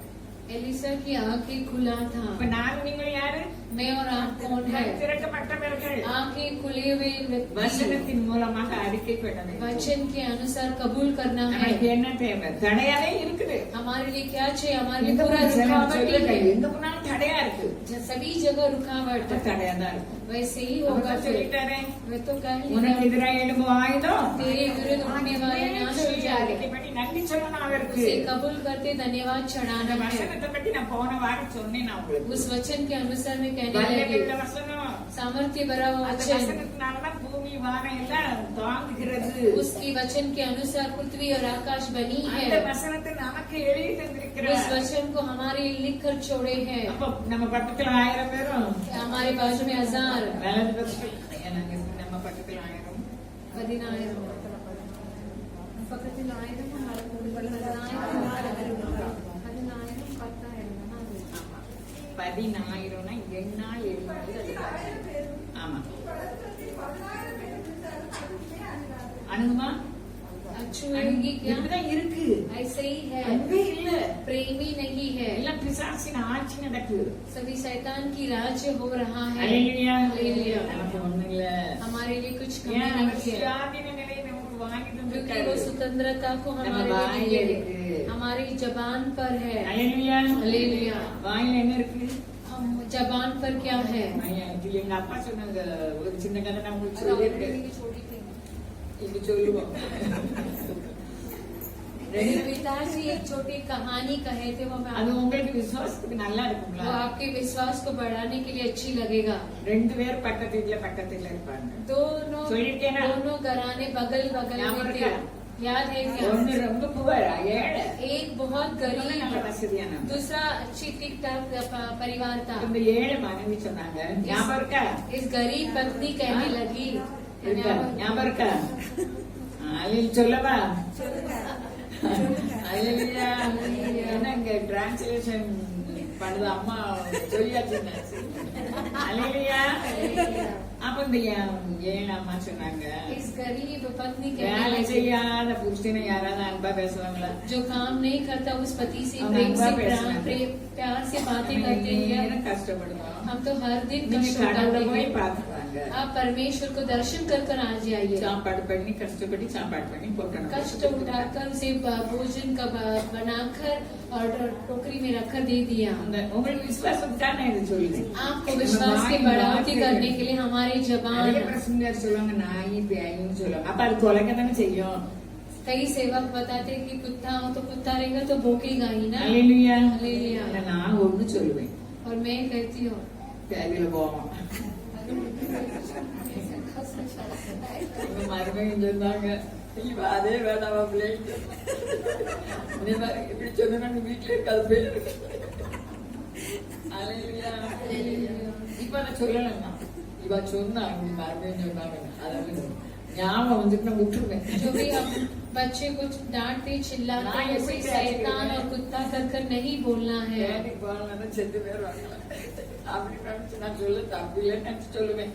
एलिसा की आंखें खुला था। இப்ப நான் நீங்கள் யாரு? मैं और आप कौन है? கண் திறக்கப்பட்டவர்கள். आंखें खुले हुए व्यक्ति, வசனத்தின் மூலமாக அறிக்கை பண்ண வேண்டும். वचन के अनुसार कबूल करना है। நமக்கு என்ன தேவை? தடையாவே இருக்குது. हमारे लिए क्या चाहिए? हमारे लिए எந்த पूरा போனாலும் रुकावट ही சொல்லுங்க, है, எந்த போனாலும் தடையா இருக்கு. सभी जगह रुकावट, அப்ப தடையா தான் இருக்கும். वैसे ही होगा। அவர் சொல்லிட்டாரே, मैं तो कह உனக்கு எதிராக எழும்பும் ஆயுதம் तेरे विरुद्ध उठने वाले नाश हो जाएगा। அறிக்கை பண்ணி நன்றி சொல்லணும் அவருக்கு. उसे कबूल करते धन्यवाद அந்த चढ़ाना है। வசனத்தை பத்தி நான் போன வாரம் சொன்னேன் நான் உங்களுக்கு. उस वचन के अनुसार मैं कहने வல்லமையுள்ள लगी, வசனம். सामर्थ्य भरा हुआ அந்த वचन, வசனத்தினாலதான் பூமி வானம் எல்லாம் தாங்குகிறது. उसकी वचन के अनुसार पृथ्वी और आकाश बनी அந்த है। வசனத்தை நமக்கு எழுதி उस தந்திருக்கிறார். वचन को हमारे लिए लिख कर छोड़े हैं। அப்ப நம்ம பக்கத்துல 1000 பேரும் हमारे बाजू में 1000 வலது பக்கத்துல எனக்கு நம்ம பக்கத்துல 1000 பதினாயிரம் பக்கத்தில் 1000 பதினாயிரம்னா எண்ணால் எழுபது. ஆமா அணுகுமா? छुएगी क्या? இப்படிதான் இருக்கு. ऐसे ही है, அன்பே இல்ல. प्रेमी नहीं है। எல்லாம் பிசாசின் ஆட்சி நடக்குது. सभी शैतान की राज्य हो रहा है। அல்லேலூயா. அல்லேலூயா। நமக்கு ஒண்ணும் இல்ல. हमारे लिए कुछ ஏன் कमी அவர் नहीं है, சுயாதீன நிலையை நமக்கு வாங்கி क्योंकि वो தந்திருக்காரு. स्वतंत्रता को நம்ம हमारे வாயில लिए दी है। இருக்கு. हमारी जबान पर है। அல்லேலூயா. அல்லேலூயா। வாயில என்ன இருக்கு? हम जबान पर क्या है? இது எங்க அப்பா சொன்னாங்க. ஒரு சின்ன கதை நான் உங்களுக்கு சொல்லியிருக்கேன். இது சொல்லுவோம். मेरे पिताजी एक छोटी कहानी कहे थे, वो मैं அது உங்களுக்கு விசுவாசத்துக்கு நல்லா இருக்குங்களா? वो आपके विश्वास को बढ़ाने के लिए अच्छी लगेगा। ரெண்டு பேர் பக்கத்துல இருப்பாங்க. दोनों சொல்லிருக்கேனா? दोनों घराने बगल बगल ஞாபகம் में थे। இருக்கா? याद है क्या? ஒண்ணு ரொம்ப புவரா ஏழை, एक बहुत நல்ல गरीब, வசதியான. दूसरा अच्छी ठीक ठाक परिवार था। இந்த ஏழை மனைவி சொன்னாங்க, ஞாபகம் இருக்கா? इस गरीब पत्नी कहने लगी, இருக்கா? ஞாபகம் இருக்கா? அதில் சொல்லவா? அல்லேலூயா. ஏன்னா இங்க டிரான்ஸ்லேஷன் பண்ணுது அம்மா சொல்லியாச்சுங்க. அல்லேலூயா. அப்ப இந்த ஏழை அம்மா சொன்னாங்க, इस गरीब पत्नी कहने வேலை लगी, செய்யாத புருஷனை யாராவது அன்பா பேசுவாங்களா? जो काम नहीं करता उस पति से हम प्रेम से अनबा पैसा प्यार से बातें करते हैं। நேரம் கஷ்டப்படுவோம். हम तो हर दिन நீங்க कष्ट கடவுளை उठाते போய் हैं। பாத்துவாங்க. आप परमेश्वर को दर्शन कर कर आ जाइए। சாப்பாடு பண்ணி கஷ்டப்பட்டு சாப்பாடு பண்ணி போட்டணும். कष्ट उठाकर उसे भोजन का बनाकर और टोकरी में रखकर दे दिया। அந்த உங்களுக்கு விசுவாசத்துக்கான இது சொல்லுது. आपको विश्वास की बढ़ोतरी करने के लिए हमारी நிறைய जबान, பிரசங்கர் சொல்லுவாங்க நாய் பேயின்னு சொல்லுவாங்க. அப்ப அது கொலைக்க தானே செய்யும். कई सेवक बताते हैं कि कुत्ता हो तो कुत्ता रहेगा तो भोकेगा ही ना। அல்லேலூயா. அல்லேலூயா। ஆனா நான் ஒண்ணு சொல்லுவேன், और मैं कहती हूँ தேவையில போவோம். மருமையும் சொன்னாங்க, இவ அதே வேண்டாமா பிள்ளைங்க, நீ பாரு, இப்படி சொன்னா வீட்டுல இருக்காது போயிருக்கு. அல்லேலூயா. இப்ப நான் சொல்லலாம், இவ சொன்னா மருமையும் சொன்னாங்க, அதாவது ஞாபகம் வந்துட்டு நான் விட்டுருவேன். जो भी हम बच्चे को डांटते चिल्लाते हैं उसे शैतान और कुत्ता कर कर नहीं बोलना है। வேலைக்கு போகலன்னா செத்து பேர் வாங்கலாம் அப்படி நினைச்சு நான் சொல்ல தப்பு இல்லைன்னு நினைச்சு சொல்லுவேன்.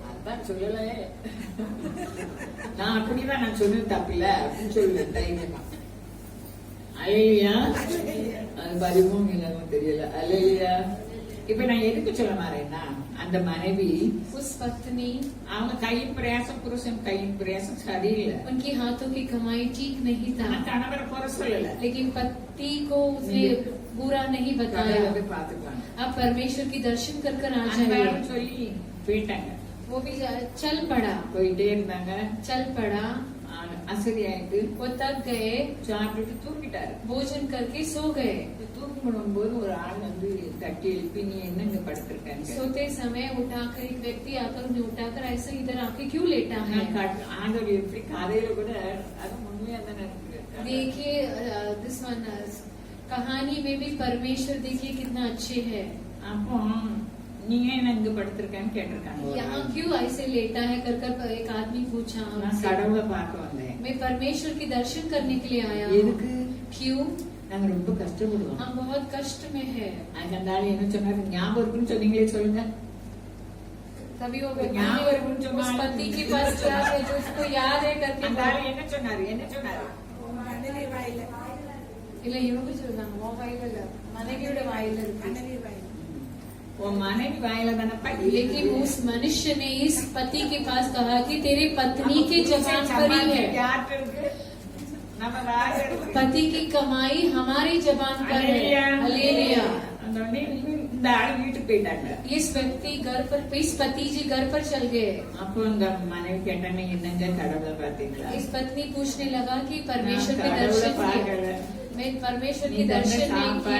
அதான் சொல்லல. நான் அப்படிதான் நான் சொன்னது தப்பில்ல அப்படின்னு சொல்லுவேன் தைரியமா. அல்லேலூயா. அது பதிவும் இல்லவும் தெரியல. அல்லேலூயா. இப்ப நான் எதுக்கு சொல்ல மாறேன்னா, அந்த மனைவி उस पत्नी அவங்க கையின் பிரயாசம், புருஷன் கையின் பிரயாசம் சரியில்லை. उनके हाथों की कमाई ठीक नहीं था, ஆனா கணவரை குறை சொல்லல. लेकिन पति को उसने बुरा नहीं बताया। கடவுளை பாத்துப்பாங்க. आप परमेश्वर की दर्शन कर कर आ அந்த जाइए। ஆளு சொல்லி போயிட்டாங்க. वो भी चल पड़ा, போயிட்டே இருந்தாங்க. चल पड़ा, அசதி ஆயிட்டு वो तक गए, சாப்பிட்டுட்டு தூங்கிட்டாரு. भोजन करके सो गए। தூங்கும் போது ஒரு ஆள் வந்து தட்டி எழுப்பி நீ என்ன இங்க படுத்திருக்காங்க. सोते समय उठाकर एक व्यक्ति आकर उन्हें उठाकर ऐसे इधर आके क्यों लेटा है? ஆண்டவர் எப்படி கதையில கூட அது உண்மையா தானே இருக்கு. देखिए दिस वन कहानी में भी परमेश्वर देखिए कितना अच्छे है। அப்போ நீங்க என்ன இங்க படுத்திருக்கான்னு கேட்டிருக்காங்க. यहाँ क्यों ऐसे लेटा है कर कर एक आदमी पूछा நான் हमसे। கடவுளை பார்க்க வந்தேன். मैं परमेश्वर की दर्शन करने के लिए आया எதுக்கு? हूँ। क्यों? நாங்க ரொம்ப கஷ்டப்படுவோம். हम बहुत कष्ट में है। அந்த ஆள் என்ன சொன்னாரு ஞாபகம் இருக்குன்னு சொன்னீங்களே சொல்லுங்க. तभी वो यहाँ पर कुछ उस मालूम पति नहीं। के पास गया है जो उसको याद है करके அந்த ஆள் என்ன சொன்னாரு என்ன சொன்னாரு? இல்ல இவங்க சொல்றாங்க உன் வாயில இல்ல மனைவியோட வாயில இருக்கு। உன் மனைவி வாயில தானப்பா. लेकिन उस मनुष्य ने इस पति के पास कहा कि तेरे पत्नी के जबान पर ही है। யார்கிட்ட இருக்கு? நம்ம வாயில இருக்கு. पति की कमाई हमारी जबान पर है। हालेलुया। அந்த உடனே இந்த ஆள் வீட்டுக்கு போயிட்டாங்க. इस व्यक्ति घर पर, इस पति जी घर पर चल गए। அப்போ இந்த மனைவி கேட்டாங்க என்னங்க கடவுளை பார்த்தீங்களா? इस पत्नी पूछने लगा कि परमेश्वर நான் के கடவுளை दर्शन किए? பார்க்கல. मैं परमेश्वर நீ के தானே दर्शन नहीं किया।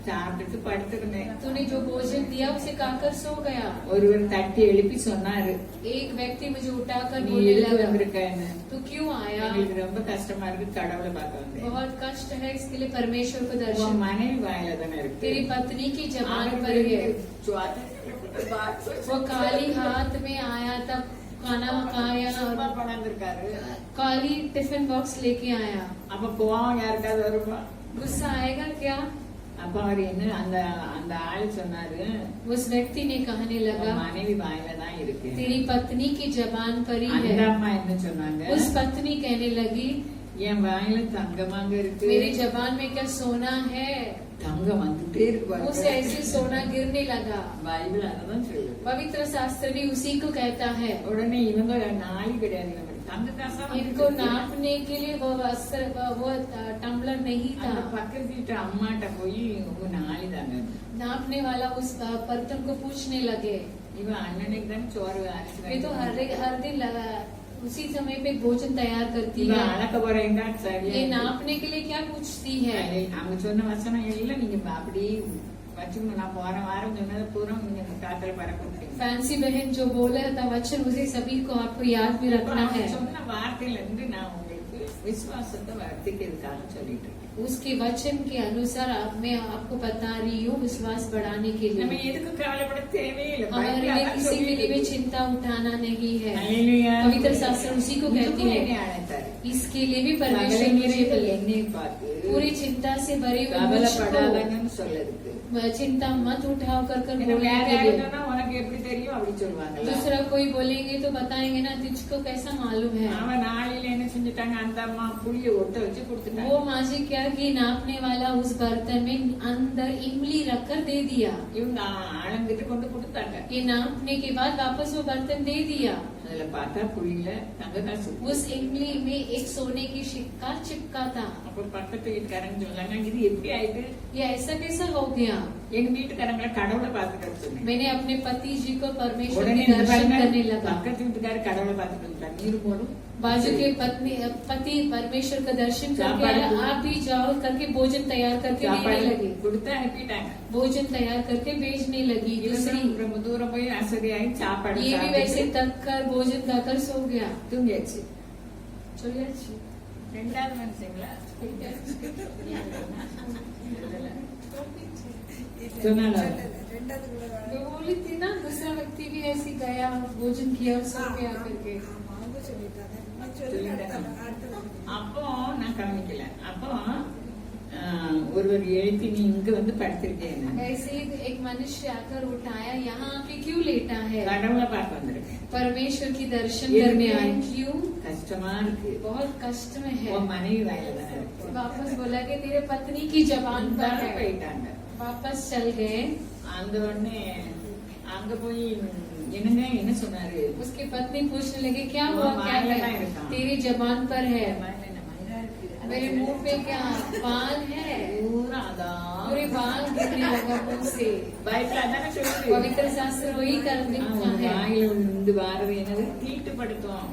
சாப்பிட்டுட்டு படுத்துருந்தேன். तूने जो भोजन दिया उसे खाकर सो गया। ஒருவர் தட்டி எழுப்பி சொன்னாரு एक व्यक्ति मुझे उठाकर நீ बोलने எதுக்கு लगा வந்திருக்கன்னு. तू क्यों आया? எங்களுக்கு ரொம்ப கஷ்டமா இருக்கு கடவுளை பார்க்க வந்தேன். बहुत कष्ट है, इसके लिए परमेश्वर को உன் दर्शन। மனைவி வாயில தானே இருக்கு. तेरी पत्नी की जबान पर है। वो काली हाथ में आया तब खाना खाया சும்மா और கொண்டாந்துருக்காரு. काली टिफिन बॉक्स लेके आया। அப்ப கோவம் யாருக்காவது வருமா? गुस्सा आएगा क्या? அப்ப அவர் என்ன அந்த அந்த ஆள் சொன்னாரு उस व्यक्ति ने कहने உன் लगा மனைவி வாயில தான் இருக்கு. तेरी पत्नी की जबान पर ही அந்த है। அம்மா என்ன சொன்னாங்க? उस पत्नी कहने लगी என் வாயில தங்கமாங்க இருக்கு. मेरी जबान में क्या सोना है? தங்கம் வந்துட்டே இருக்கு பாருங்க. उसे ऐसे सोना गिरने लगा। பைபிள் அதான் சொல்லுது. पवित्र शास्त्र भी उसी को कहता है। உடனே இவங்க நாளி கிடையாது இவங்க தங்க காசா इनको नापने के लिए वो वस्त्र वो टम्बलर नहीं था। அந்த பக்கத்து வீட்டு அம்மாட்ட போய் உங்க நாளி தாங்க. नापने वाला उस बर्तन को पूछने लगे। இவன் அண்ணனுக்கு தான் சோறு அரைச்சு वे तो हर दिन लगा उसी समय पे भोजन तैयार करती இவன் है। அளக்க போறேங்க சரியா ये नापने के लिए क्या पूछती है? அவங்க சொன்ன வசனம் எல்லாம் நீங்க அப்படி வச்சுக்கணும். நான் போன வாரம் சொன்னது பூரா நீங்க காத்துல பறக்க முடியும். फैंसी बहन जो बोला था वचन उसे सभी को आपको याद भी रखना है। சொன்ன வார்த்தையில இருந்து நான் உங்களுக்கு விசுவாசத்தை வர்த்திக்கிறதுக்காக சொல்லிட்டு இருக்கேன். उसके वचन के अनुसार मैं आपको बता रही हूँ विश्वास बढ़ाने के நம்ம लिए। எதுக்கு கவலைப்பட தேவையில்லை. हमारे பைபிள் लिए அதான் किसी के लिए भी சொல்லிட்டு चिंता उठाना नहीं है। ஹல்லேலூயா. पवित्र शास्त्र उसी को कहती இதுக்கும் है। என்னை அழைத்தாரு. इसके लिए भी परमेश्वर மகளை मुझे நிறைவில் என்னை பார்த்து पूरी चिंता से भरी हुई मुझको கவலைப்படாதங்கன்னு சொல்லதுக்கு. चिंता मत उठाओ कर कर என்ன बोलने வேற के யாரும் लिए। சொன்னா உனக்கு எப்படி தெரியும் அப்படி சொல்லுவாங்கல்ல. दूसरा कोई बोलेंगे तो बताएंगे ना तुझको कैसा मालूम है। அவன் நாளையில என்ன செஞ்சுட்டாங்க அந்த அம்மா புளிய ஒட்ட வச்சு கொடுத்துட்டாங்க. वो माँ जी क्या कि नापने वाला उस बर्तन में अंदर इमली रखकर दे दिया। இவங்க ஆழங்கிட்டு கொண்டு கொடுத்தாங்க. ये नापने के बाद वापस वो बर्तन दे दिया। அதுல பார்த்தா புளியில தங்க காசு. उस इमली में एक सोने की सिक्का चिपका था। அப்ப பக்கத்து வீட்டுக்காரங்க சொன்னாங்க இது எப்படி ஆயிட்டு? ये ऐसा कैसा हो गया? எங்க வீட்டுக்காரங்களை கடவுளை பார்த்துக்கிட்டு சொன்னேன். मैंने अपने पति जी को परमेश्वर உடனே की இந்த दर्शन பாருங்க, करने लगा। பக்கத்து வீட்டுக்காரர் கடவுளை பார்த்துட்டு இருந்தாங்க. நீர் போடும் बाजू के पति परमेश्वर का दर्शन करके चापाड़ी आया, को- आप भी जाओ करके भोजन तैयार करके देने சாப்பாடு लगे। கொடுத்து அனுப்பிட்டாங்க. भोजन तैयार करके भेजने लगी। दूसरी இவங்க ரொம்ப தூரம் போய் அசதியாகி சாப்பாடு ये भी वैसे சாப்பிட்டு तक कर भोजन खाकर सो गया। தூங்கியாச்சு. चलिए अच्छी ரெண்டாவது மனுஷங்களா சொன்னால मैं बोली थी ना दूसरा व्यक्ति भी ऐसे गया भोजन किया और सो गया करके। அப்போ நான் கவனிக்கல. அப்போ ஒருவர் எழுப்பி நீ இங்க வந்து படுத்திருக்கேன் ऐसे ही एक मनुष्य आकर उठाया, यहाँ आके क्यों लेटा है? கடவுளை பார்க்க வந்திருக்கேன். परमेश्वर की दर्शन ये करने क्या? आए। क्यों? கஷ்டமா இருக்கு. बहुत कष्ट में है। உன் மனைவி வாயில்தான் இருக்கு. वापस बोला कि तेरे पत्नी की जबान पर அந்தாண்ட है। போயிட்டாங்க. वापस चल गए। அந்த உடனே அங்க போய் என்னங்க என்ன சொன்னாரு? उसकी पत्नी पूछने लगी क्या वो हुआ, क्या मांगना है? है कहाँ? तेरी जबान पर है। மயில மயிலா இருக்கு. मेरे मुंह पे क्या बाल है? பூரா அதான். पूरे बाल गिरने लगा मुंह से। பைபிள் அதானே சொல்லுது. पवित्र शास्त्र वही कर दिखता है। வாயில இருந்து வாரது என்னது தீட்டுப்படுத்தும்.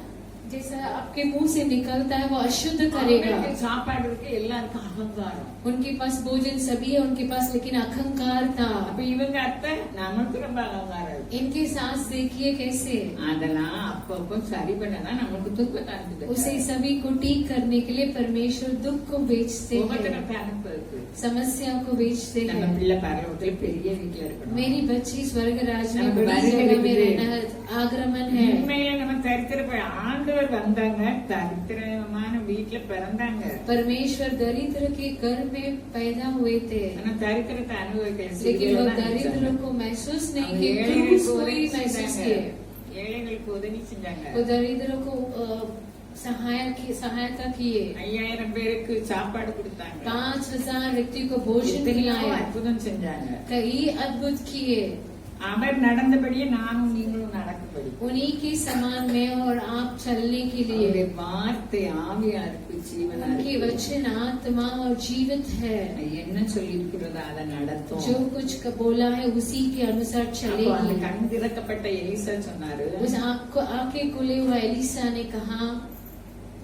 जैसा आपके मुंह से निकलता है वो अशुद्ध करेगा। அவங்களுக்கு சாப்பாடு இருக்கு, எல்லாருக்கும் அகங்காரம். उनके पास भोजन सभी है, उनके पास लेकिन अहंकार था। அப்ப இவங்க அத்தை நமக்கு ரொம்ப அகங்காரம் இருக்கு. इनके सास देखिए कैसे, அதெல்லாம் அப்பப்போ சரி பண்ணனா நமக்கு துக்கம் அனுப்புது. उसे सभी को ठीक करने के लिए परमेश्वर दुख को बेचते हैं, உபத்திரத்தை அனுப்புது. समस्या को बेचते நம்ம हैं। பிள்ளை பரலோகத்துல பெரிய வீட்டுல இருக்கணும். मेरी बच्ची स्वर्ग राज में நம்ம बड़ी வருகை जगह में இருக்குது. रहना आगमन है। உண்மையில நம்ம தரித்திர ஆண்டவர் வந்தாங்க, தரித்திரமான வீட்டுல பிறந்தாங்க. परमेश्वर दरिद्र के घर में पैदा हुए थे, ஆனா தரித்திரத்தை लेकिन वो दरिद्र அனுபவிக்க को महसूस नहीं किए, क्रूस को ही महसूस किए। ஏழைகளுக்கு உதவி செஞ்சாங்க. वो दरिद्र को सहायता किए। 5000 பேருக்கு சாப்பாடு கொடுத்தாங்க. 5000 व्यक्ति को भोजन எத்தனையோ खिलाया, அற்புதம் செஞ்சாங்க. कई अद्भुत किए। அவர் நடந்தபடியே நானும் நீங்களும் நடக்கும்படி उन्हीं के समान में और आप चलने के அவருடைய लिए। வார்த்தை ஆவியா இருக்கு, ஜீவனா उनकी இருக்கு. वचन आत्मा और जीवित है। என்ன சொல்லி இருக்கிறதோ அதை நடத்தும். जो कुछ बोला है उसी के अनुसार அப்போ அந்த चलेगी। கண் திறக்கப்பட்ட எலிசா சொன்னாரு, उस आंखें खुले हुए एलिसा ने कहा,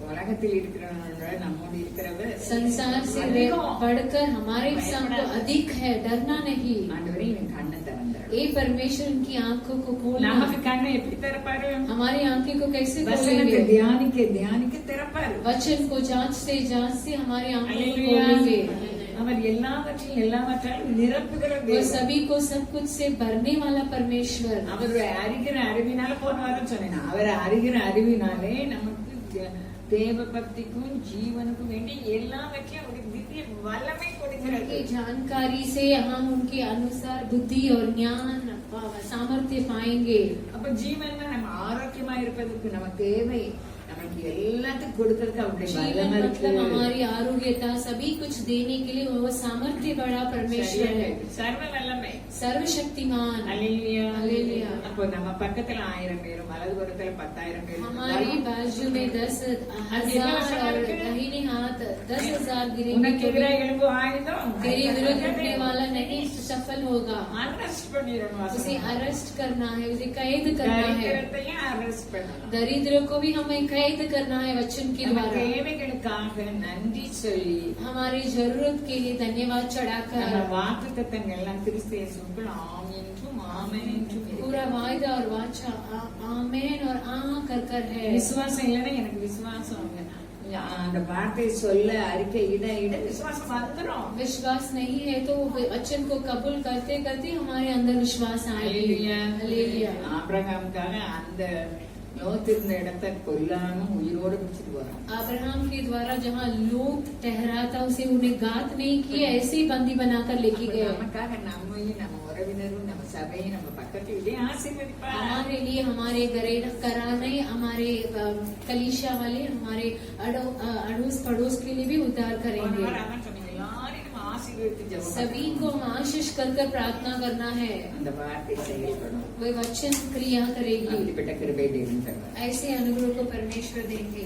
உலகத்தில் இருக்கிறவங்களோட நம்மோடு இருக்கிறவர் संसार से அதிகம். बढ़कर हमारे संग तो अधिक है, डरना नहीं। ஆண்டவரே இவன் கண்ணை திறந்தாரு. ये परमेश्वर उनकी आंखों को खोलना, நமக்கு கண்ணை எப்படி திறப்பாரு? हमारी आंखें को कैसे வசனத்தை खोलेंगे? தியானிக்க தியானிக்க திறப்பாரு. वचन को जांचते हमारी आंखों को அல்லேலூயா. खोलेंगे। அவர் எல்லாவற்றையும் நிரப்புகிற वो தேவன். सभी को सब कुछ से भरने वाला परमेश्वर। அவருடைய அறிகிற அறிவினால போன வாரம் சொன்னேன், அவர் அறிகிற அறிவினாலே நமக்கு தேவ பக்திக்கும் ஜீவனுக்கும் வேண்டிய எல்லாவற்றையும் அவருடைய திவ்ய வல்லமை கொடுக்கிறது. उनकी जानकारी से हम उनके अनुसार बुद्धि और ज्ञान सामर्थ्य पाएंगे। அப்ப ஜீவன் நம்ம ஆரோக்கியமா இருப்பதற்கு நம்ம தேவை, நமக்கு எல்லாத்துக்கும் கொடுக்கறதுக்கு அவருடைய जीवन வல்லமை मतलब இருக்கு. हमारी आरोग्यता, सभी कुछ देने के लिए वो सामर्थ्य बड़ा परमेश्वर है, சர்வ வல்லமை. सर्वशक्तिमान। அல்லேலூயா. அல்லேலூயா. அப்போ நம்ம பக்கத்துல 1000 பேரும் வலதுபுறத்துல 10000 பேரும் हमारी बाजू में 10,000 और दाहिने हाथ 10,000 गिरेंगे உனக்கு तो எதிராக भी எழும்பு ஆயுதம் तेरे विरुद्ध उठने वाला नहीं सफल होगा। அரெஸ்ட் பண்ணிடணும். उसे अरेस्ट करना है, उसे कैद करना है। தரித்திரத்தையும் அரெஸ்ட் பண்ணணும். दरिद्र को भी हमें कैद करना है वचन के நம்ம द्वारा। தேவைகளுக்காக நன்றி சொல்லி हमारी जरूरत के लिए धन्यवाद நம்ம चढ़ाकर வாக்கு தத்தங்கள் எல்லாம் கிறிஸ்து இயேசுவுக்குள் ஆம் என்றும் ஆமென் என்றும் இருக்கு. पूरा वायदा और वाचा आमेन और कर है। விசுவாசம் இல்லைன்னா எனக்கு விசுவாசம் இல்லை. அந்த வார்த்தை சொல்ல அறிக்கை இட இட விசுவாசம் வந்துடும். विश्वास नहीं है तो वचन को कबूल करते करते हमारे अंदर विश्वास आएगी। हालेलुया। ஆபிரகாமுக்காக அந்த லோத்திருந்த இடத்தை கொல்லாம உயிரோடு பிடிச்சிட்டு போறான். अब्राहम के द्वारा जहाँ लोथ ठहरा था उसे उन्हें घात नहीं किया, ऐसे ही बंदी बनाकर लेके அப்ப गए। நமக்காக நம்மையும் நம்ம உறவினரும் நம்ம சபையும் நம்ம பக்கத்துல இதே ஆசீர்வதிப்பார். हमारे लिए हमारे घराने, हमारे कलीसिया वाले, हमारे अड़ोस पड़ोस के लिए भी उद्धार करेंगे। அதான் சொன்னீங்க, எல்லாரையும் நம்ம ஆசீர்வதித்து ஜெபம் सभी பண்ணணும். को हम आशीष कर प्रार्थना करना है, அந்த வார்த்தை செயல்படும். वह वचन क्रिया करेगी। அப்படிப்பட்ட கிருபை தேவன் தருவார். ऐसे अनुग्रह को परमेश्वर देंगे।